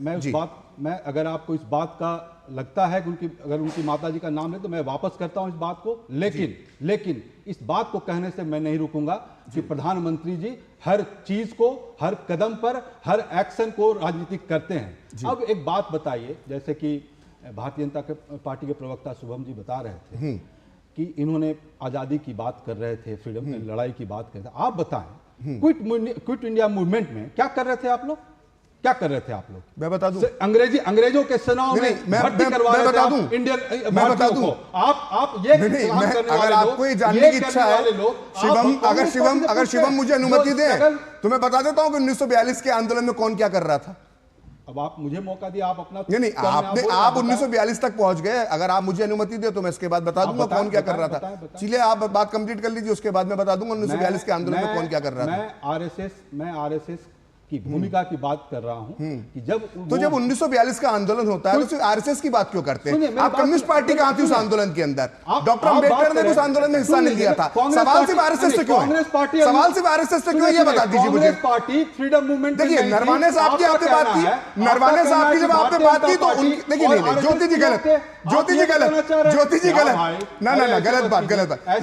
अगर आपको इस बात का लगता है कि अगर उनकी माता जी का नाम है तो मैं वापस करता हूं इस बात को। लेकिन इस बात को कहने से मैं नहीं रुकूंगा कि प्रधानमंत्री जी हर चीज को, हर कदम पर, हर एक्शन को राजनीतिक करते हैं। अब एक बात बताइए, जैसे कि भारतीय जनता पार्टी के प्रवक्ता शुभम जी बता रहे थे कि इन्होंने आज़ादी की बात कर रहे थे, फ्रीडम लड़ाई की बात कर रहे थे। आप बताएं क्विट इंडिया मूवमेंट में क्या कर रहे थे आप लोग? क्या कर रहे थे आप लोग? मैं बता दूं, अंग्रेजों के सेनाओं में भर्ती करवा रहे थे आप इंडियन भारतीयों को। आप ये अगर आपको ये जानने की इच्छा है शिवम, अगर शिवम मुझे अनुमति दे तो मैं बता देता हूं कि 1942 के आंदोलन में कौन क्या कर रहा था। अब आप मुझे मौका दिया, आप अपना नहीं, आप 1942 तक पहुंच गए। अगर आप मुझे अनुमति दे तो मैं इसके बाद बता दूंगा कौन क्या कर रहा था। चलिए आप बात कंप्लीट कर लीजिए, उसके बाद मैं बता दूंगा 1942 के आंदोलन में कौन क्या कर रहा था। मैं आरएसएस की भूमिका की बात कर रहा हूं कि जब 1942 का आंदोलन होता है तो आरएसएस की बात क्यों करते हैं? आप कम्युनिस्ट पार्टी कहां थी उस आंदोलन के अंदर? डॉक्टर अंबेडकर ने उस आंदोलन में हिस्सा नहीं लिया था। सवाल सिर्फ आरएसएस से क्यों है? सवाल सिर्फ आरएसएस से क्यों, ये बता दीजिए मुझे। पार्टी फ्रीडम मूवमेंट, देखिए नरवाने साहब की आपने बात की, नरवाने साहब की जब आपने बात की तो देखिए नहीं, ज्योति जी गलत, ज्योति जी गलत, ना गलत बात।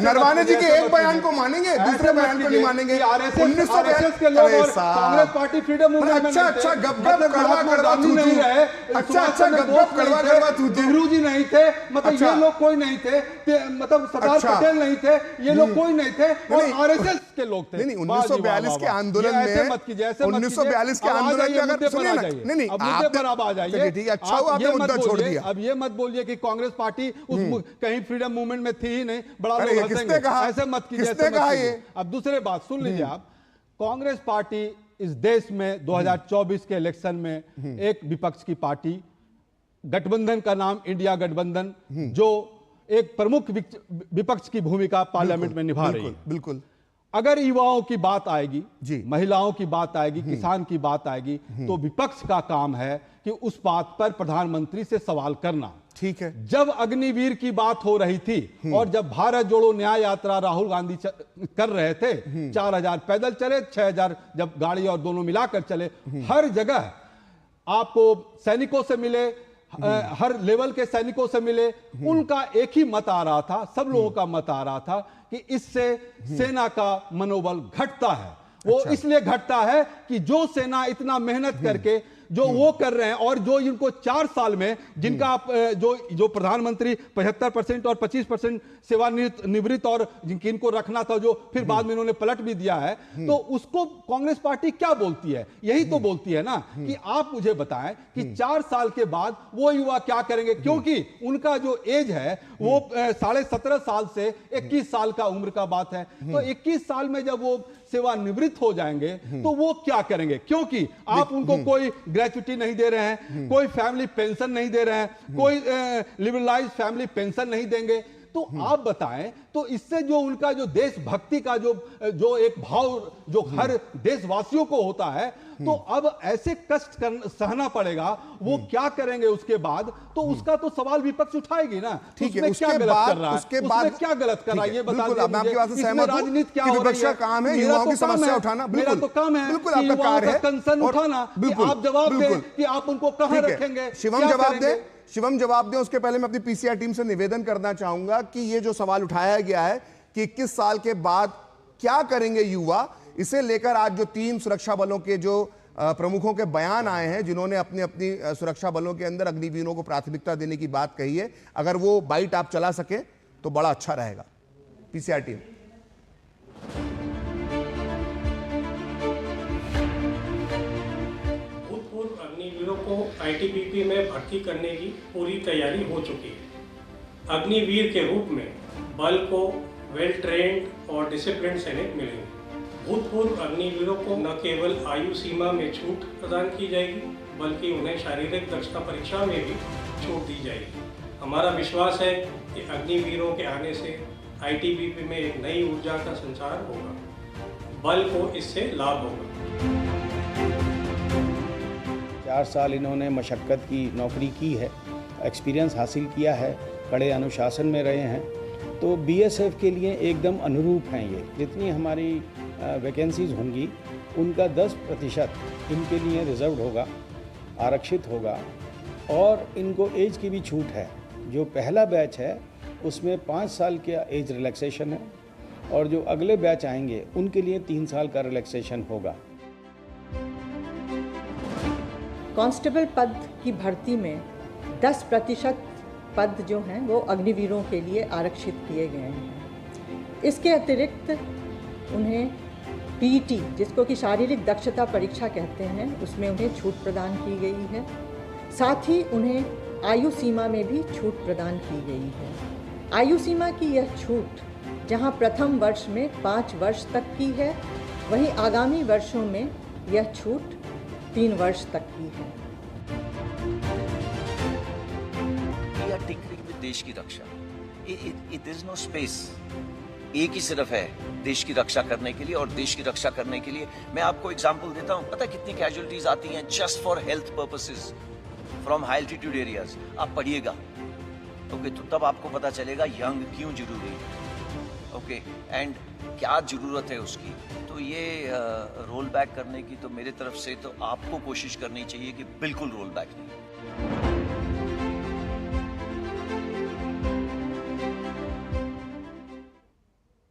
नरवाने जी के एक बयान को मानेंगे, दूसरे बयान को नहीं मानेंगे। 1942 के लोग और कांग्रेस पार्टी फ्रीडम मूवमेंट अच्छा गप-गप कड़वा थूथू, अच्छा गप-गप कड़वा थूथू। नेहरू जी नहीं थे, मतलब ये लोग कोई नहीं थे, मतलब सरदार पटेल नहीं थे, ये लोग कोई नहीं थे और आरएसएस के लोग थे। नहीं 1942 के आंदोलन में 1942 के आंदोलन में अगर सुनिए ना, नहीं मुद्दे पर आप आ जाइए। ठीक है, अच्छा हुआ आपने मुद्दा छोड़ दिया। अब ये मत बोलिए कि कांग्रेस पार्टी उस कहीं फ्रीडम मूवमेंट में थी ही नहीं, बड़ा लोग हंसेंगे, ऐसे मत कीजिए। अब दूसरे बात सुन लीजिए आप, कांग्रेस पार्टी इस देश में 2024 के इलेक्शन में एक विपक्ष की पार्टी, गठबंधन का नाम इंडिया गठबंधन, जो एक प्रमुख विपक्ष की भूमिका पार्लियामेंट में निभा रही है। बिल्कुल। अगर युवाओं की बात आएगी, महिलाओं की बात आएगी, किसान की बात आएगी, तो विपक्ष का काम है कि उस बात पर प्रधानमंत्री से सवाल करना। ठीक है। जब अग्निवीर की बात हो रही थी और जब भारत जोड़ो न्याय यात्रा राहुल गांधी कर रहे थे, 4000 पैदल चले, 6000 जब गाड़ी और दोनों मिलाकर चले, हर जगह आपको सैनिकों से मिले, हर लेवल के सैनिकों से मिले, उनका एक ही मत आ रहा था, सब लोगों का मत आ रहा था कि इससे सेना का मनोबल घटता है। वो इसलिए घटता है कि जो सेना इतना मेहनत करके जो वो कर रहे हैं और जो इनको 4 साल में जिनका जो प्रधानमंत्री 75% और 25% सेवानिवृत्त और जिनको रखना था, जो फिर बाद में इन्होंने पलट भी दिया है, तो उसको कांग्रेस पार्टी क्या बोलती है? यही तो बोलती है ना कि आप मुझे बताएं कि 4 साल के बाद वो युवा क्या करेंगे, क्योंकि उनका जो एज है वो 17.5 साल से 21 साल का उम्र का बात है। तो 21 साल में जब वो सेवानिवृत्त हो जाएंगे तो वो क्या करेंगे? क्योंकि आप उनको कोई ग्रेचुटी नहीं दे रहे हैं, कोई फैमिली पेंशन नहीं दे रहे हैं, कोई लिबरलाइज फैमिली पेंशन नहीं देंगे। तो आप बताएं, तो इससे जो उनका जो देशभक्ति का जो एक भाव जो हर देशवासियों को होता है, तो अब ऐसे कष्ट सहना पड़ेगा, वो क्या करेंगे उसके बाद? तो उसका तो सवाल विपक्ष उठाएगी ना। ठीक है, क्या गलत कर रहा है? उसके बाद क्या गलत कर रहा है ये बता दीजिए। मैं आपकी बात से सहमत हूं राजनीति क्या कि हो विपक्ष रही का है। काम है युवाओं की समस्या उठाना। मेरा तो काम है बिल्कुल आपका कार्य है, कंसर्न उठाना, आप जवाब दें कि आप उनको कहां रखेंगे। शिवम जवाब दें। उसके पहले मैं अपनी पीसीआर टीम से निवेदन करना चाहूंगा कि ये जो सवाल उठाया गया है कि 21 साल के बाद क्या करेंगे युवा, इसे लेकर आज जो 3 सुरक्षा बलों के जो प्रमुखों के बयान आए हैं, जिन्होंने अपनी अपनी सुरक्षा बलों के अंदर अग्निवीरों को प्राथमिकता देने की बात कही है, अगर वो बाइट आप चला सके तो बड़ा अच्छा रहेगा। PCR team. अग्निवीरों को आईटीबीपी में भर्ती करने की पूरी तैयारी हो चुकी है। अग्निवीर के रूप में बल को वेल ट्रेंड और डिसिप्लिन सैनिक मिलेंगे। भूतपूर्व अग्निवीरों को न केवल आयु सीमा में छूट प्रदान की जाएगी, बल्कि उन्हें शारीरिक दक्षता परीक्षा में भी छूट दी जाएगी। हमारा विश्वास है कि अग्निवीरों के आने से आईटीबीपी में एक नई ऊर्जा का संचार होगा, बल को इससे लाभ होगा। 4 साल इन्होंने मशक्क़त की नौकरी की है, एक्सपीरियंस हासिल किया है, कड़े अनुशासन में रहे हैं, तो बीएसएफ के लिए एकदम अनुरूप हैं। ये जितनी हमारी वैकेंसीज होंगी उनका 10% इनके लिए रिजर्व्ड होगा, आरक्षित होगा, और इनको एज की भी छूट है। जो पहला बैच है उसमें 5 साल का एज रिलैक्सेशन है, और जो अगले बैच आएंगे उनके लिए 3 साल का रिलैक्सेशन होगा। कांस्टेबल पद की भर्ती में 10% पद जो हैं वो अग्निवीरों के लिए आरक्षित किए गए हैं। इसके अतिरिक्त उन्हें पीईटी जिसको कि शारीरिक दक्षता परीक्षा कहते हैं, उसमें उन्हें छूट प्रदान की गई है। साथ ही उन्हें आयु सीमा में भी छूट प्रदान की गई है। आयु सीमा की यह छूट जहां प्रथम वर्ष में 5 वर्ष तक की है, वहीं आगामी वर्षों में यह छूट 3 वर्ष तक की है। देश की रक्षा, इट इज नो स्पेस। एक ही सिर्फ है देश की रक्षा करने के लिए, और देश की रक्षा करने के लिए मैं आपको एग्जांपल देता हूं। पता कितनी कैजुअलिटीज आती हैं just for health purposes from high altitude areas. आप पढ़िएगा, ओके, तो तब आपको पता चलेगा यंग क्यों जरूरी है, ओके, एंड क्या जरूरत है उसकी। तो ये रोल बैक करने की तो मेरे तरफ से तो आपको कोशिश करनी चाहिए कि बिल्कुल रोल बैक नहीं।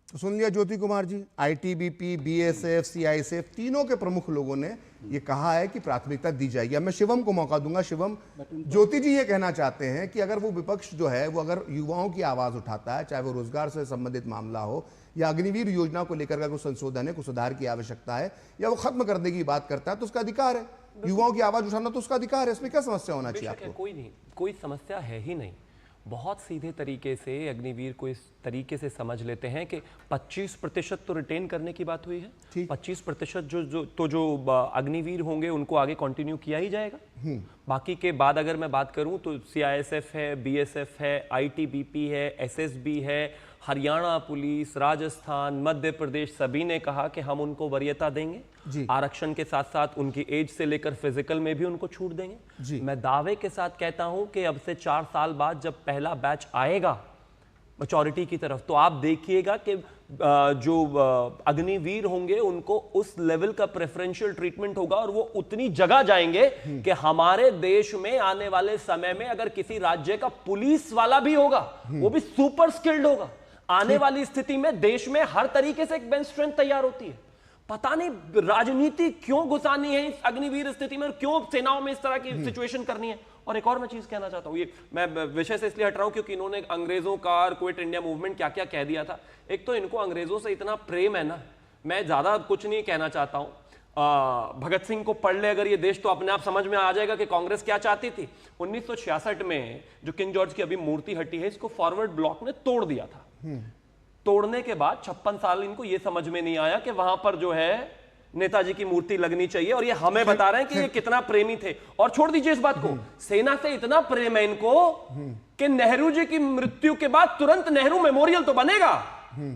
तो सुन लिया Jyoti Kumar ji, ITBP, BSF, CISF तीनों के प्रमुख लोगों ने ये कहा है कि प्राथमिकता दी जाएगी। अब मैं शिवम को मौका दूंगा। शिवम, ज्योति जी ये कहना चाहते हैं कि अगर वो विपक्ष जो है वो अगर युवाओं की आवाज उठाता है, चाहे वो रोजगार से संबंधित मामला हो या अग्निवीर योजना को लेकर कोई संशोधन है, कुछ सुधार की आवश्यकता है, या वो खत्म करने की बात करता है, तो उसका अधिकार है। युवाओं की आवाज उठाना तो उसका अधिकार है, इसमें क्या समस्या होना चाहिए आपको? कोई नहीं, कोई समस्या है ही नहीं। बहुत सीधे तरीके से अग्निवीर को इस तरीके से समझ लेते हैं कि 25% तो रिटेन करने की बात हुई है। 25% जो अग्निवीर होंगे उनको आगे कंटिन्यू किया ही जाएगा। बाकी के बाद अगर मैं बात करूं तो सीआईएसएफ है, बीएसएफ है, आईटीबीपी है, एसएसबी है, हरियाणा पुलिस, राजस्थान, मध्य प्रदेश, सभी ने कहा कि हम उनको वरीयता देंगे। आरक्षण के साथ साथ उनकी एज से लेकर फिजिकल में भी उनको छूट देंगे। मैं दावे के साथ कहता हूं कि अब से 4 साल बाद जब पहला बैच आएगा मैच्योरिटी की तरफ, तो आप देखिएगा कि जो अग्निवीर होंगे उनको उस लेवल का प्रेफरेंशियल ट्रीटमेंट होगा और वो उतनी जगह जाएंगे कि हमारे देश में आने वाले समय में अगर किसी राज्य का पुलिस वाला भी होगा, वो भी सुपर स्किल्ड होगा। आने वाली स्थिति में देश में हर तरीके से एक बेंच स्ट्रेंथ तैयार होती है। पता नहीं राजनीति क्यों घुसानी है इस अग्निवीर स्थिति में, क्यों सेनाओं में इस तरह की सिचुएशन करनी है। और एक और मैं चीज कहना चाहता हूं, ये मैं विषय से इसलिए हट रहा हूं क्योंकि इन्होंने अंग्रेजों का और क्विट इंडिया मूवमेंट क्या क्या कह दिया था। एक तो इनको अंग्रेजों से इतना प्रेम है ना, मैं ज्यादा कुछ नहीं कहना चाहता हूं। भगत सिंह को पढ़ ले अगर ये देश, तो अपने आप समझ में आ जाएगा कि कांग्रेस क्या चाहती थी। 1966 में जो किंग जॉर्ज की अभी मूर्ति हटी है, इसको फॉरवर्ड ब्लॉक ने तोड़ दिया था। तोड़ने के बाद 56 साल इनको यह समझ में नहीं आया कि वहां पर जो है नेताजी की मूर्ति लगनी चाहिए। और ये हमें बता रहे हैं कि ये कितना प्रेमी थे। और छोड़ दीजिए इस बात को, सेना से इतना प्रेम है इनको कि नेहरू जी की मृत्यु के बाद तुरंत नेहरू मेमोरियल तो बनेगा,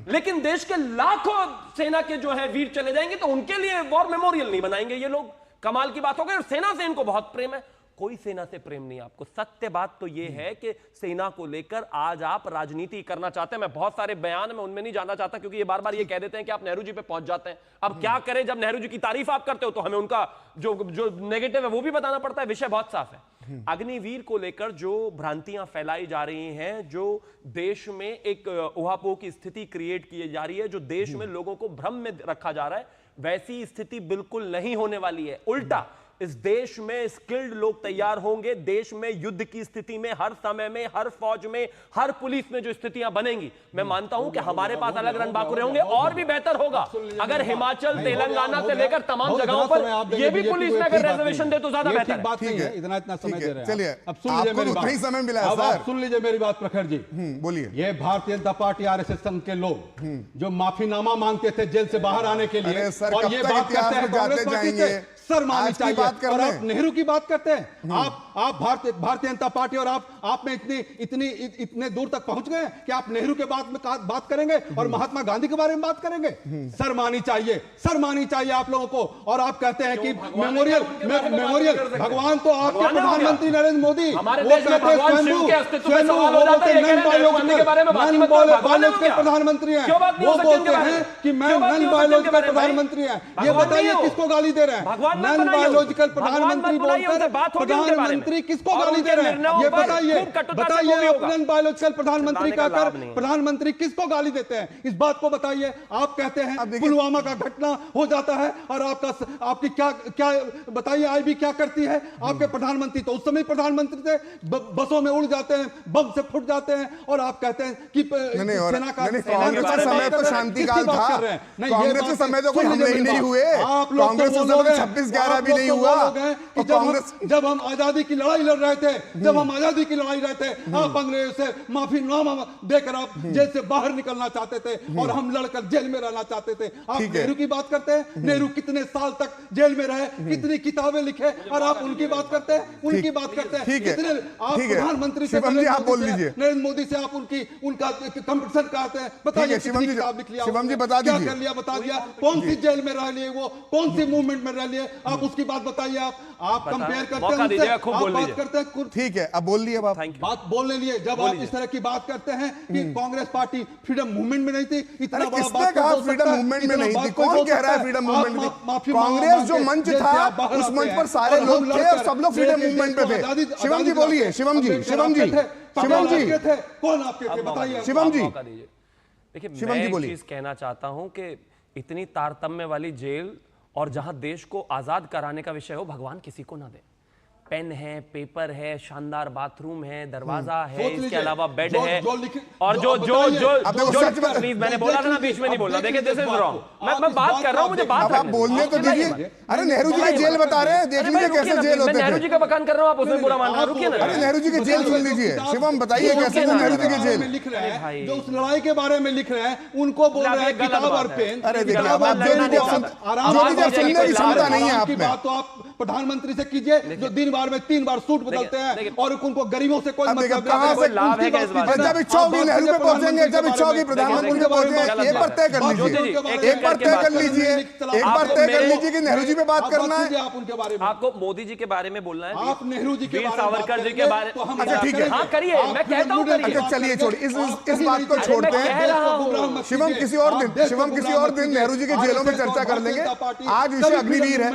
लेकिन देश के लाखों सेना के जो है वीर चले जाएंगे तो उनके लिए वॉर मेमोरियल नहीं बनाएंगे ये लोग। कमाल की बात हो गई। और सेना से इनको बहुत प्रेम है। कोई सेना से प्रेम नहीं आपको। सत्य बात तो यह है कि सेना को लेकर आज आप राजनीति करना चाहते हैं। मैं बहुत सारे बयान में उनमें नहीं जाना चाहता क्योंकि ये बार बार ये कह देते हैं कि आप नेहरू जी पे पहुंच जाते हैं। अब क्या करें, जब नेहरू जी की तारीफ आप करते हो तो हमें उनका जो नेगेटिव है वो भी बताना पड़ता है। विषय बहुत साफ है। अग्निवीर को लेकर जो भ्रांतियां फैलाई जा रही हैं, जो देश में एक उहापोह की स्थिति क्रिएट की जा रही है, जो देश में लोगों को भ्रम में रखा जा रहा है, वैसी स्थिति बिल्कुल नहीं होने वाली है। उल्टा इस देश में स्किल्ड लोग तैयार होंगे। देश में युद्ध की स्थिति में, हर समय में, हर फौज में, हर पुलिस में जो स्थितियां बनेंगी, मैं मानता हूं कि हमारे पास अलग रणबांकुरे होंगे और भी बेहतर होगा अगर हिमाचल, तेलंगाना से लेकर तमाम जगहों पर ये भी पुलिस में अगर रिजर्वेशन दे तो ज्यादा बेहतर बात नहीं है। इतना समय दे रहे हैं। चलिए, अब सुन लीजिए मेरी बात। समय मिला है अब आप सुन लीजिए मेरी बात प्रखर जी। बोलिए। ये भारतीय जनता पार्टी आरएसएस संघ के लोग जो माफीनामा मांगते थे जेल से बाहर आने के लिए, और ये बात करते हैं कांग्रेस पार्टी से शर्म आनी चाहिए। और आप नेहरू की बात करते हैं। आप भारतीय जनता पार्टी और आप में इतने दूर तक पहुंच गए कि आप नेहरू के बात करेंगे और महात्मा गांधी के बारे में बात करेंगे। शर्म आनी चाहिए आप लोगों को। और आप कहते हैं कि मेमोरियल भगवान तो आपके प्रधानमंत्री नरेंद्र मोदी, प्रधानमंत्री हैं। वो बोलते हैं कि मैं नॉन बायोलॉजिकल प्रधानमंत्री हैं। ये बताइए किसको गाली दे रहे हैं? मत बनाइए। बायोलॉजिकल भगवान मत प्रधानमंत्री बनाइए, उनसे बोलकर बात होगी उनके बारे में। प्रधानमंत्री किसको और गाली उनके दे रहे हैं? निर्णयों ये पर बताइए, खूब कटुता से बताइए वो भी होगा। अपने बायोलॉजिकल प्रधानमंत्री बताने का कहकर लाभ नहीं है। प्रधानमंत्री किसको गाली देते हैं? इस बात को बताइए। आप कहते हैं पुलवामा का घटना हो जाता है और आपकी क्या बताइए, आईबी क्या करती है? आपके प्रधानमंत्री तो उस समय प्रधानमंत्री थे, बसों में उड़ जाते हैं, बम से फुट जाते हैं, और आप कहते हैं कि सेना का कांग्रेस के समय तो शांति काल था, कांग्रेस के समय तो कोई हमले ही नहीं हुए, कांग्रेस के समय 26/11 भी नहीं हुआ। जब हम आजादी की लड़ाई लड़ रहे थे, जब हम आजादी की लड़ाई लड़ रहे थे, आप अंग्रेज से माफीनामा देकर आप जेल से बाहर निकलना चाहते थे और हम लड़कर जेल में रहना चाहते थे। आप नेहरू की बात करते हैं, नेहरू कितने साल तक जेल में रहे, कितनी किताबें लिखे, और आप उनकी बात करते हैं, उनकी बात करते हैं। कितने आप प्रधानमंत्री से नरेंद्र मोदी से आप उनका कंपटीशन करते हैं। बताइए कितनी किताब लिख लिया, शिवम जी बता दीजिए, क्या कर लिया बता दिया, कौन सी जेल में रह लिए, वो कौन सी मूवमेंट में रह लिए, आप उसकी बात बताइए। आप कंपेयर करते हैं उनसे, आप बात करते हैं। ठीक है, अब बोल दिए बात बोलने लिए। जब आप इस तरह की बात करते हैं कि कांग्रेस पार्टी फ्रीडम मूवमेंट में नहीं थी, इतना बड़ा किसने कहा फ्रीडम मूवमेंट में नहीं थी? कौन कह रहा है फ्रीडम मूवमेंट में? कांग्रेस जो मंच था, उस मंच पर सारे लोग थे और सब लोग फ्रीडम मूवमेंट में थे। शिवम जी बोलिए, शिवम जी, शिवम जी, शिवम जी, कौन आपके थे बताइए। शिवम जी, देखिए, मैं एक चीज कहना चाहता हूं कि इतनी तारतम्य वाली जेल और जहां देश को आजाद कराने का विषय हो, भगवान किसी को ना दे। पेन है, पेपर है, शानदार बाथरूम है, दरवाजा है, इसके अलावा बेड है, और जो प्लीज, मैंने बोला था ना बीच में नहीं बोलना। देखिए, दिस इज रॉन्ग। मैं बात कर रहा हूं, मुझे बात आप बोलने तो दीजिए। अरे नेहरू जी की जेल बता रहे हैं, देख लीजिए कैसे जेल होते हैं। नेहरू जी का बखान कर रहा हूं, आप उसमें बुरा मान रहे हैं। रुकिए ना, अरे नेहरू जी की जेल सुन लीजिए। शिवम बताइए कैसे नेहरू जी की जेल लिख रहे हैं, जो उस लड़ाई के बारे में लिख रहे हैं, उनको बोल रहे हैं किताब और पेन। अरे देखिए, अब आप सुनने की क्षमता नहीं है आप में। बात तो आप प्रधानमंत्री से कीजिए, जो दिन भर में 3 बार सूट बदलते हैं और उनको गरीबों से कोई मतलब नहीं। जब इच्छा होगी नेहरू पे पहुंचेंगे, जब इच्छा होगी प्रधानमंत्री पे पहुंचेंगे। एक बार तय कर लीजिए, एक बार तय कर लीजिए, एक बार तय कर लीजिए कि नेहरू जी पे बात करना है। आप उनके बारे में, आपको मोदी जी के बारे में बोलना है, आप नेहरू जी के वीर सावरकर जी के बारे में। अच्छा ठीक है, हाँ करिए, मैं कहता हूँ करिए। अच्छा चलिए, छोड़िए इस बात को छोड़ते हैं। शिवम किसी और दिन नेहरू जी के जेलों में चर्चा कर लेंगे। आज विषय अग्निवीर है।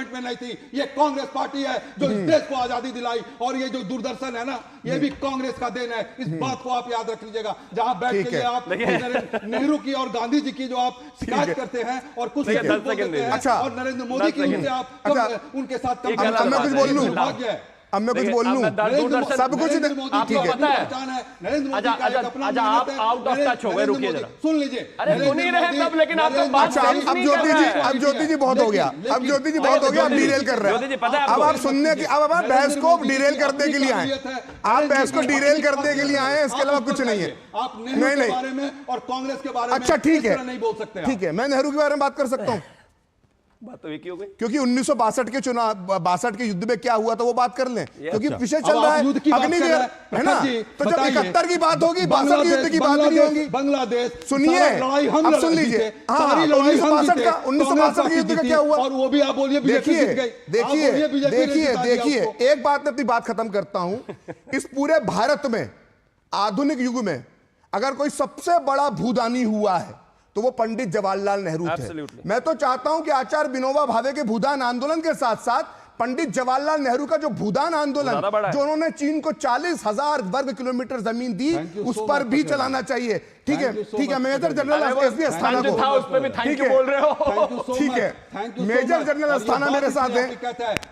ये कांग्रेस पार्टी है जो इस देश को आजादी दिलाई, और ये जो दूरदर्शन है ना, ये भी कांग्रेस का देन है। इस बात को आप याद रख लीजिएगा। जहां बैठ के आप नेहरू की और गांधी जी की जो आप शिकायत करते हैं और कुछ अच्छा, और नरेंद्र मोदी की उनसे आप उनके साथ मैं कुछ बोल लूं, अब मैं कुछ बोल लूं, सब कुछ आपको पता है। अच्छा, आप आउट ऑफ टच हो गए, रुकिए जरा, सुन लीजिए। अरे सुन ही रहे सब, लेकिन आपको बात अब ज्योति जी बहुत हो गया, अब ज्योति जी बहुत हो गया, अब डीरेल कर रहे हैं। अब आप सुनने की, अब आप बहस को डीरेल करने के लिए आए, आप बहस को डीरेल करने के लिए आए, इसके अलावा कुछ नहीं है। आप नेहरू के बारे में और कांग्रेस के बारे में अच्छा ठीक है, नहीं बोल सकते। ठीक है, मैं नेहरू के बारे में बात कर सकता हूँ, बात तो एक ही हो गई, क्योंकि 1962 के चुनाव, 62 के युद्ध में क्या हुआ था वो बात कर लें, क्योंकि विषय चल रहा है अग्निवीर, है ना? तो जब 71 की बात होगी, 62 के युद्ध की बात नहीं होगी। बांग्लादेश सुनिए, अब सुन लीजिए, 1962 के युद्ध का क्या हुआ, और वो भी आप बोलिए देखिए, एक बात में अपनी बात खत्म करता हूं। इस पूरे भारत में आधुनिक युग में अगर कोई सबसे बड़ा भूदानी हुआ है तो वो पंडित जवाहरलाल नेहरू थे। मैं तो चाहता हूं कि आचार्य विनोबा भावे के भूदान आंदोलन के साथ साथ पंडित जवाहरलाल नेहरू का जो भूदान आंदोलन, जो उन्होंने चीन को 40,000 वर्ग किलोमीटर जमीन दी, उस पर भी चलाना चाहिए। ठीक है, ठीक है, मेजर जनरल एसपी अस्थाना को, ठीक है, मेजर जनरल अस्थाना मेरे साथ है,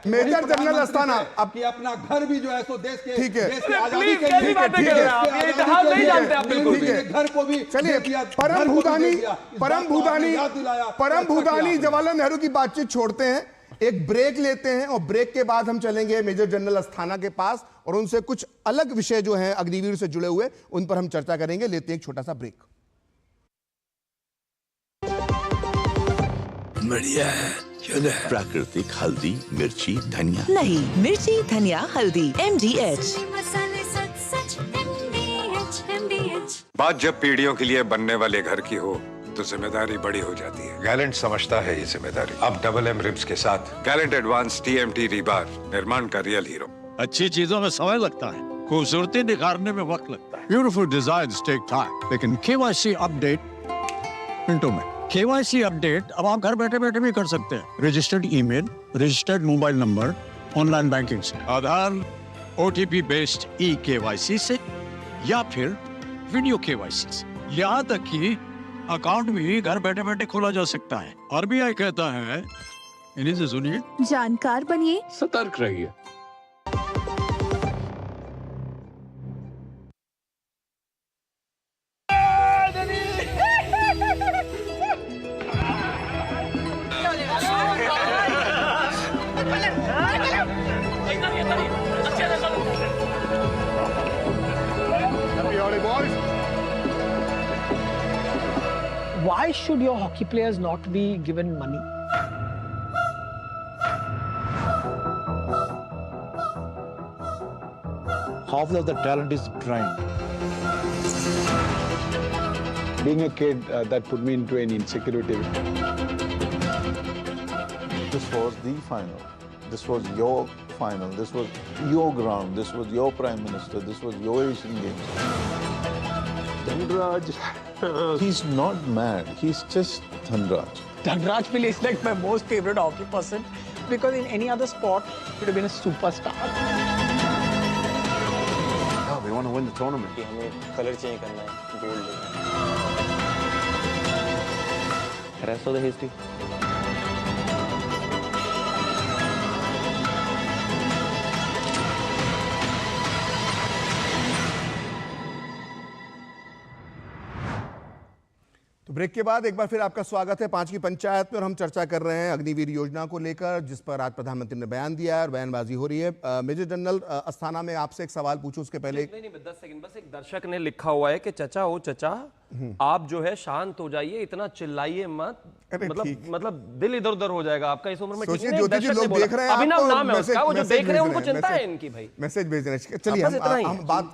मेजर जनरल अस्थाना। अब अपना घर भी जो है तो देश के, ठीक है, घर को भी, चलिए, परम भूदानी जवाहरलाल नेहरू की बातचीत छोड़ते हैं, एक ब्रेक लेते हैं और ब्रेक के बाद हम चलेंगे मेजर जनरल अस्थाना के पास और उनसे कुछ अलग विषय जो हैं अग्निवीर से जुड़े हुए उन पर हम चर्चा करेंगे। लेते हैं एक छोटा सा ब्रेक। बढ़िया है, प्राकृतिक हल्दी, मिर्ची, धनिया नहीं, मिर्ची, धनिया, हल्दी, MDH। बात जब पीढ़ियों के लिए बनने वाले घर की हो तो जिम्मेदारी बड़ी हो जाती है। गैलेंट समझता है ये जिम्मेदारी। अब डबल M रिब्स के साथ गैलेंट एडवांस TMT रीबार, निर्माण का रियल हीरो। अच्छी चीजों में समय लगता है, खूबसूरती निखारने में वक्त लगता है। ब्यूटीफुल डिजाइन्स टेक टाइम, लेकिन KYC अपडेट मिनटों में। KYC अपडेट अब आप घर बैठे बैठे भी कर सकते हैं। Registered email, registered mobile number, online banking से, आधार, OTP बेस्ड eKYC से, या फिर वीडियो KYC से। यहाँ तक कि अकाउंट भी घर बैठे बैठे खोला जा सकता है। RBI कहता है, इन्हीं से सुनिए, जानकार बनिए, सतर्क रहिए। Why should your hockey players not be given money? Half of the talent is drained. Being a kid, that put me into an insecurity. This was the final. This was your final. This was your ground. This was your Prime Minister. This was your Asian Games. Dhanraj, he's not mad. He's just Dhanraj. Dhanraj Pillai is like my most favorite hockey person because in any other sport, he would have been a superstar. Yeah, we want to win the tournament. हमें colour change करना है, gold लेना है। Rest of the history. तो break के बाद एक बार फिर आपका स्वागत है 5 की पंचायत में, और हम चर्चा कर रहे हैं अग्निवीर योजना को लेकर, जिस पर आज प्रधानमंत्री ने बयान दिया है और बयानबाजी हो रही है। मेजर जनरल अस्थाना, में आपसे एक सवाल पूछूं उसके पहले। नहीं 10 सेकंड, बस एक दर्शक ने लिखा हुआ है कि चचा ओ चचा आप जो है शांत हो जाइए, इतना चिल्लाइए मत, मतलब दिल इधर उधर हो जाएगा आपका इस उम्र में। सोचिए ज्योति जी, लोग देख रहे हैं, अभिनव नाम है उसका, वो जो देख रहे हैं उनको चिंता है इनकी भाई, मैसेज भेज रहे हैं। चलिए हम बात,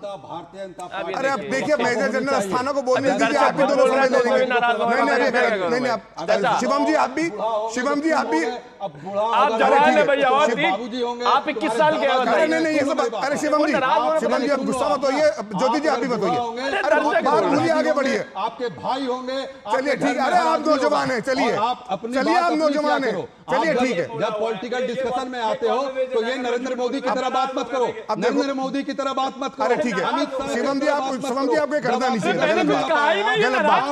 अरे अब देखिए मेजर जनरल अस्थाना को बोलने दीजिए, आप भी दोनों समय ले लेंगे। नहीं आप शिवम जी, आप भी आप जवान है भैया, आप 21 साल के हैं। नहीं ये सब, अरे शिवम जी आप गुस्सा मत होइए, ज्योति जी आप भी मत होइए, अरे बात भूलिए, आगे बढ़िए। आपके भाई होंगे, चलिए ठीक है, अरे आप नौजवान हैं, चलिए चलिए आप नौजवान हैं, चलिए ठीक है। जब पॉलिटिकल डिस्कशन में आते हो तो ये नरेंद्र मोदी की तरह बात मत करो, नरेंद्र मोदी की तरह बात मत करो। अरे ठीक है शिवम जी, आपको करना नहीं चाहिए, गलत बात,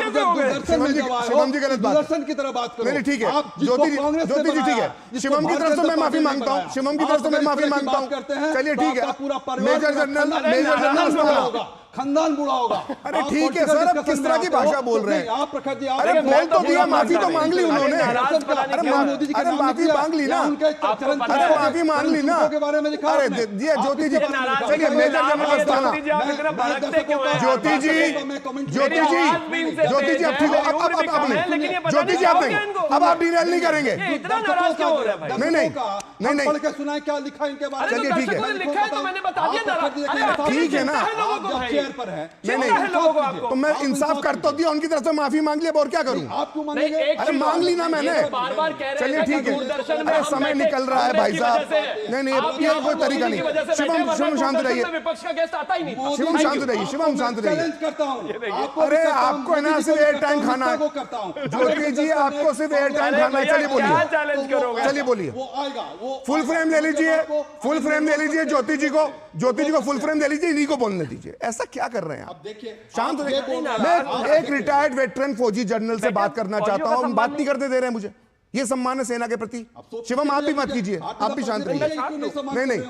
शिवम जी गलत बात, दर्शन की तरह बात करो। नहीं ठीक है ज्योति जी ठीक है, शिवम की तरफ से मैं माफी मांगता हूँ, शिवम की तरफ से मैं माफी मांगता हूँ। चलिए ठीक है, मेजर जनरल खानदान बुरा होगा। अरे ठीक है सर, अब किस तरह की भाषा बोल रहे हैं आप? प्रखर जी, अरे बोल तो दिया, माफी तो मांग ली उन्होंने, अरे माफी मांग ली ना, अरे माफी मांग ली ना। अरे दिया ज्योति जी, चलिए मेजर जनरल अस्थाना, ज्योति जी अब ठीक हो, अब नहीं, ज्योति जी आप नहीं, अब आप डिटेल नहीं करेंगे। नहीं सुना क्या लिखा इनके बारे में? चलिए ठीक है, ठीक है ना, पर है। नहीं तो मैं इंसाफ करता दिया, उनकी तरफ से माफी मांग लिया, और क्या करूं? आप क्यों मांगेंगे? अरे मांग ली ना मैंने, चलिए ठीक है। अरे समय निकल रहा है भाई साहब, नहीं ये कोई तरीका नहीं। शिवम शांत रहिए, शिवम शांत रहिए, शिवम शांत रहिए। अरे आपको ना सिर्फ एयर टाइम खाना है, ज्योति जी आपको सिर्फ एयर टाइम खाना है। चलिए बोलिए, चलिए बोलिए, फुल फ्रेम ले लीजिए, फुल फ्रेम ले लीजिए ज्योति जी को फुल फ्रेम दे लीजिए, इन्हीं को बोलने दीजिए। ऐसा क्या कर रहे हैं आप? शांत हो जाइए। मैं एक रिटायर्ड वेटरन फौजी जनरल से बात करना चाहता हूं, हम बात नहीं करते दे रहे हैं मुझे, ये सम्मान है सेना के प्रति। शिवम आप भी मत कीजिए, आप भी शांत रहिए। नहीं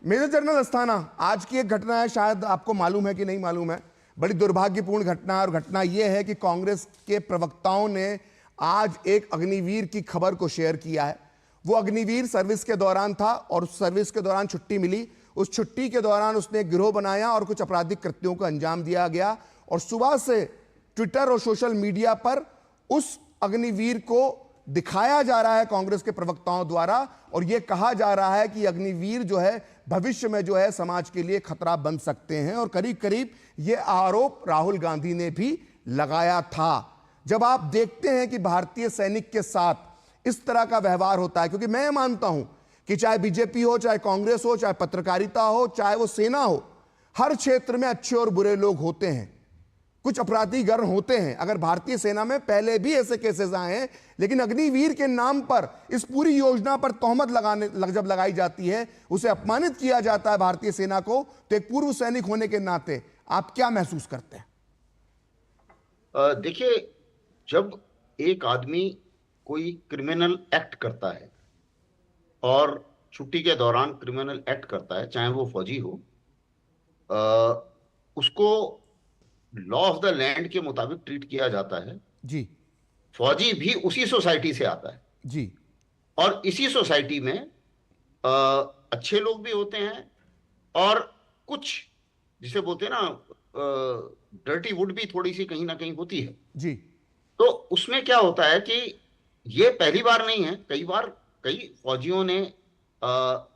मेजर जनरल अस्थाना, आज की एक घटना है, शायद आपको मालूम है कि नहीं मालूम है, बड़ी दुर्भाग्यपूर्ण घटना है, और घटना यह है कि कांग्रेस के प्रवक्ताओं ने आज एक अग्निवीर की खबर को शेयर किया है। वो अग्निवीर सर्विस के दौरान था, और उस सर्विस के दौरान छुट्टी मिली, उस छुट्टी के दौरान उसने एक गिरोह बनाया और कुछ आपराधिक कृत्यों को अंजाम दिया गया, और सुबह से ट्विटर और सोशल मीडिया पर उस अग्निवीर को दिखाया जा रहा है कांग्रेस के प्रवक्ताओं द्वारा, और यह कहा जा रहा है कि अग्निवीर जो है भविष्य में जो है समाज के लिए खतरा बन सकते हैं, और करीब करीब यह आरोप राहुल गांधी ने भी लगाया था। जब आप देखते हैं कि भारतीय सैनिक के साथ इस तरह का व्यवहार होता है, क्योंकि मैं मानता हूं कि चाहे बीजेपी हो, चाहे कांग्रेस हो, चाहे पत्रकारिता हो, चाहे वो सेना हो, हर क्षेत्र में अच्छे और बुरे लोग होते हैं, कुछ अपराधी गर्म होते हैं। अगर भारतीय सेना में पहले भी ऐसे केसेस आए हैं, लेकिन अग्निवीर के नाम पर इस पूरी योजना पर तोहमत जब लगाई जाती है, उसे अपमानित किया जाता है भारतीय सेना को, तो एक पूर्व सैनिक होने के नाते आप क्या महसूस करते हैं? देखिए, जब एक आदमी कोई क्रिमिनल एक्ट करता है और छुट्टी के दौरान क्रिमिनल एक्ट करता है, चाहे वो फौजी हो, उसको लॉ ऑफ द लैंड के मुताबिक ट्रीट किया जाता है। जी। फौजी भी उसी सोसाइटी से आता है। जी। और इसी सोसाइटी में अच्छे लोग भी होते हैं और कुछ जिसे बोलते हैं ना डर्टी वुड भी थोड़ी सी कहीं ना कहीं होती है। जी। तो उसमें क्या होता है कि ये पहली बार नहीं है, कई बार कई फौजियों ने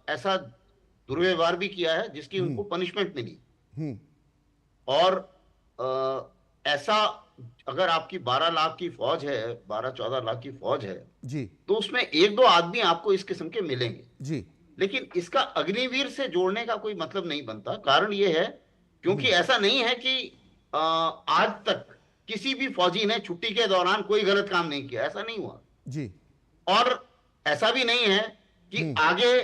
ऐसा दुर्व्यवहार भी किया है जिसकी उनको पनिशमेंट मिली। और ऐसा अगर आपकी 12 लाख की फौज है, 12-14 लाख की फौज है जी, तो उसमें 1-2 आदमी आपको इस किस्म के मिलेंगे जी। लेकिन इसका अग्निवीर से जोड़ने का कोई मतलब नहीं बनता। कारण यह है क्योंकि ऐसा नहीं है कि आज तक किसी भी फौजी ने छुट्टी के दौरान कोई गलत काम नहीं किया, ऐसा नहीं हुआ जी। और ऐसा भी नहीं है कि आगे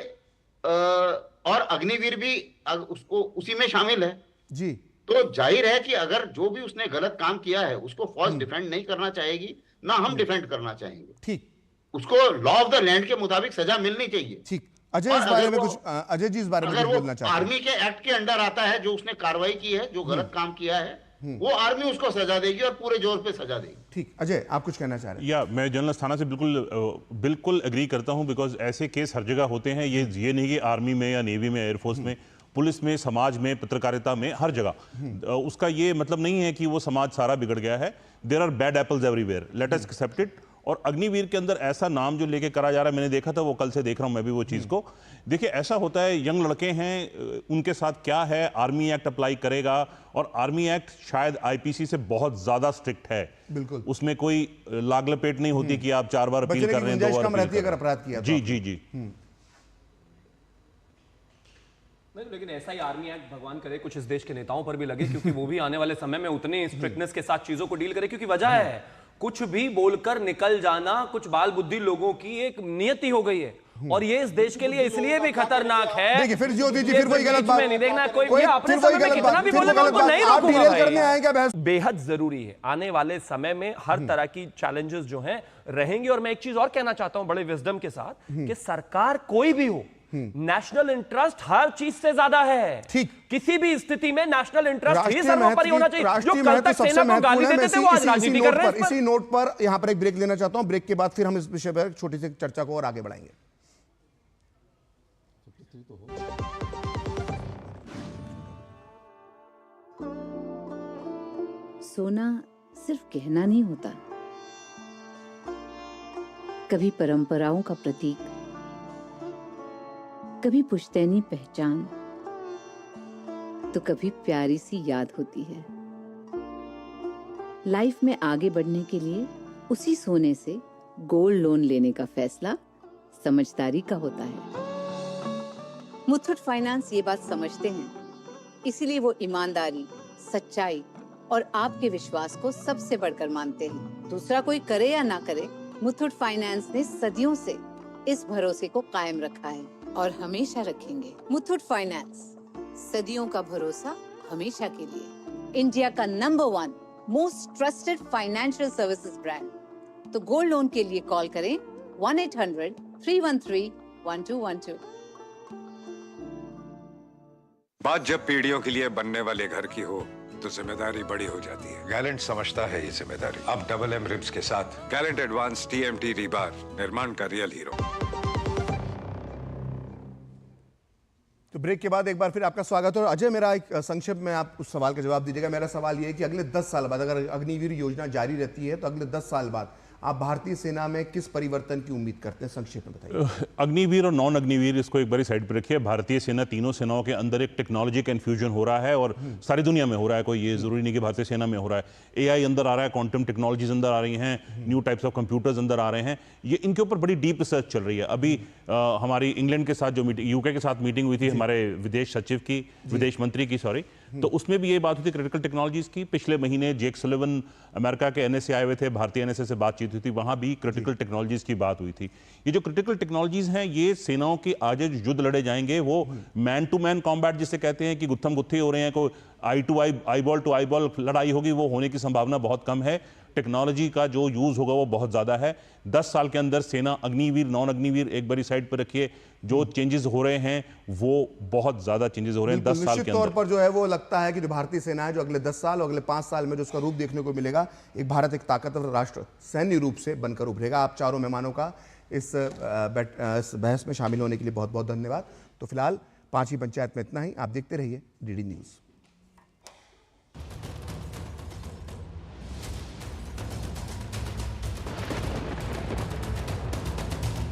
और अग्निवीर भी उसको उसी में शामिल है जी। तो जाहिर है कि अगर जो भी उसने गलत काम किया है उसको फौज डिफेंड नहीं करना चाहेगी, ना हम डिफेंड करना चाहेंगे। ठीक। उसको लॉ ऑफ द लैंड के मुताबिक सजा मिलनी चाहिए। ठीक। अजय इस बारे में कुछ अजय जी इस बारे में कुछ बोलना चाहते हैं? आर्मी के एक्ट के अंडर आता है, जो उसने कार्रवाई की है, जो गलत काम किया है, वो आर्मी उसको सजा देगी और पूरे जोर पे सजा देगी। ठीक। अजय, आप कुछ कहना चाह रहे हैं? या मैं जनरल अस्थाना से बिल्कुल एग्री करता हूं, बिकॉज ऐसे केस हर जगह होते हैं। ये नहीं कि आर्मी में या नेवी में, एयरफोर्स में, पुलिस में, समाज में, पत्रकारिता में, हर जगह। उसका ये मतलब नहीं है कि वो समाज सारा बिगड़ गया है। There are bad apples everywhere, let us accept it. और अग्निवीर के अंदर ऐसा नाम जो लेके करा जा रहा है, मैंने देखा था, वो कल से देख रहा हूं मैं भी वो चीज को। देखिए, ऐसा होता है, यंग लड़के हैं, उनके साथ क्या है, आर्मी एक्ट अप्लाई करेगा और आर्मी एक्ट शायद आईपीसी से बहुत ज्यादा स्ट्रिक्ट है। बिल्कुल। उसमें कोई लाग लपेट नहीं होती कि आप 4 बार अपील कर रहे हैं, 2 बार अपील अगर अपराध किया। जी जी जी। लेकिन ऐसा ही आर्मी एक्ट भगवान करे कुछ इस देश के नेताओं पर भी लगे, क्योंकि वो भी आने वाले समय में उतने स्ट्रिक्टनेस के साथ चीजों को डील करे। क्योंकि वजह है, कुछ भी बोलकर निकल जाना कुछ बाल बुद्धि लोगों की एक नियति हो गई है, और ये इस देश के लिए इसलिए भी खतरनाक है। देखिए, फिर ज्योति जी, फिर वही गलत बात नहीं देखना, कोई अपने समय में कितना भी बोले, मैं उनको नहीं रोकूंगा भाई। बेहद जरूरी है, आने वाले समय में हर तरह की चैलेंजेस जो हैं रहेंगे। और मैं एक चीज और कहना चाहता हूं बड़े विजडम के साथ, कि सरकार कोई भी हो, नेशनल इंटरेस्ट हर चीज से ज्यादा है। ठीक। किसी भी स्थिति में नेशनल इंटरेस्ट ही सर्वोपरि होना चाहिए। जो कल तक सेना को गाली देते थे, वो आज राजनीति कर रहे हैं। इसी नोट पर यहां पर एक ब्रेक लेना चाहता हूं। ब्रेक के बाद फिर हम इस विषय पर छोटी सी चर्चा को और आगे बढ़ाएंगे। सोना सिर्फ गहना नहीं होता, कभी परंपराओं का प्रतीक, कभी पुश्तैनी पहचान, तो कभी प्यारी सी याद होती है। लाइफ में आगे बढ़ने के लिए उसी सोने से गोल्ड लोन लेने का फैसला समझदारी का होता है। मुथूट फाइनेंस ये बात समझते हैं, इसीलिए वो ईमानदारी, सच्चाई और आपके विश्वास को सबसे बढ़कर मानते हैं। दूसरा कोई करे या ना करे, मुथूट फाइनेंस ने सदियों से इस भरोसे को कायम रखा है और हमेशा रखेंगे। मुथूट फाइनेंस, सदियों का भरोसा हमेशा के लिए। इंडिया का number 1 most trusted financial services brand. तो गोल्ड लोन के लिए कॉल करें 1-800-313-1212। बात जब पीढ़ियों के लिए बनने वाले घर की हो तो जिम्मेदारी बड़ी हो जाती है। गैलेंट समझता है ये जिम्मेदारी। अब डबल एम रिब्स के साथ गैलेंट एडवांस TMT रीबार, निर्माण का रियल हीरो। तो ब्रेक के बाद एक बार फिर आपका स्वागत है। और अजय, मेरा एक संक्षेप में आप उस सवाल का जवाब दीजिएगा। मेरा सवाल ये है कि अगले 10 साल बाद अगर अग्निवीर योजना जारी रहती है, तो अगले 10 साल बाद आप भारतीय सेना में किस परिवर्तन की उम्मीद करते हैं? संक्षेप में बताइए। अग्निवीर और नॉन अग्निवीर, इसको एक बारी साइड पर रखिए। भारतीय सेना, तीनों सेनाओं के अंदर एक टेक्नोलॉजी का इन्फ्यूजन हो रहा है, और सारी दुनिया में हो रहा है, कोई ये जरूरी नहीं कि भारतीय सेना में हो रहा है। AI अंदर आ रहा है, क्वांटम टेक्नोलॉजीज अंदर आ रही हैं, न्यू टाइप्स ऑफ कंप्यूटर्स अंदर आ रहे हैं। ये इनके ऊपर बड़ी डीप रिसर्च चल रही है। अभी हमारी इंग्लैंड के साथ जो मीटिंग, UK के साथ मीटिंग हुई थी हमारे विदेश सचिव की, विदेश मंत्री की, सॉरी, तो उसमें भी ये बात हुई थी क्रिटिकल टेक्नोलॉजीज की। पिछले महीने जेक सुलिवन अमेरिका के NSA आए हुए थे, भारतीय NSA से बातचीत हुई थी, वहां भी क्रिटिकल टेक्नोलॉजीज की बात हुई थी। ये जो क्रिटिकल टेक्नोलॉजीज हैं, ये सेनाओं के आगे जो युद्ध लड़े जाएंगे वो मैन टू मैन कॉम्बैट जिसे कहते हैं कि गुत्थम गुत्थी हो रहे हैं, कोई eye to eyeball to eyeball लड़ाई होगी, वो होने की संभावना बहुत कम है। टेक्नोलॉजी का जो यूज होगा वो बहुत ज्यादा है। 10 साल के अंदर सेना अग्निवीर नॉन अग्निवीर एक बारी साइड पर रखिए, जो चेंजेस हो रहे हैं वो बहुत ज्यादा चेंजेस हो रहे हैं 10 साल के निश्चित तौर अंदर। पर जो है वो लगता है कि जो भारतीय सेना है जो अगले 10 साल और अगले 5 साल में जो उसका रूप देखने को मिलेगा, एक भारत एक ताकतवर राष्ट्र सैन्य रूप से बनकर उभरेगा। आप चारों मेहमानों का इस बहस में शामिल होने के लिए बहुत बहुत धन्यवाद। तो फिलहाल 5वीं पंचायत में इतना ही। आप देखते रहिए DD न्यूज़।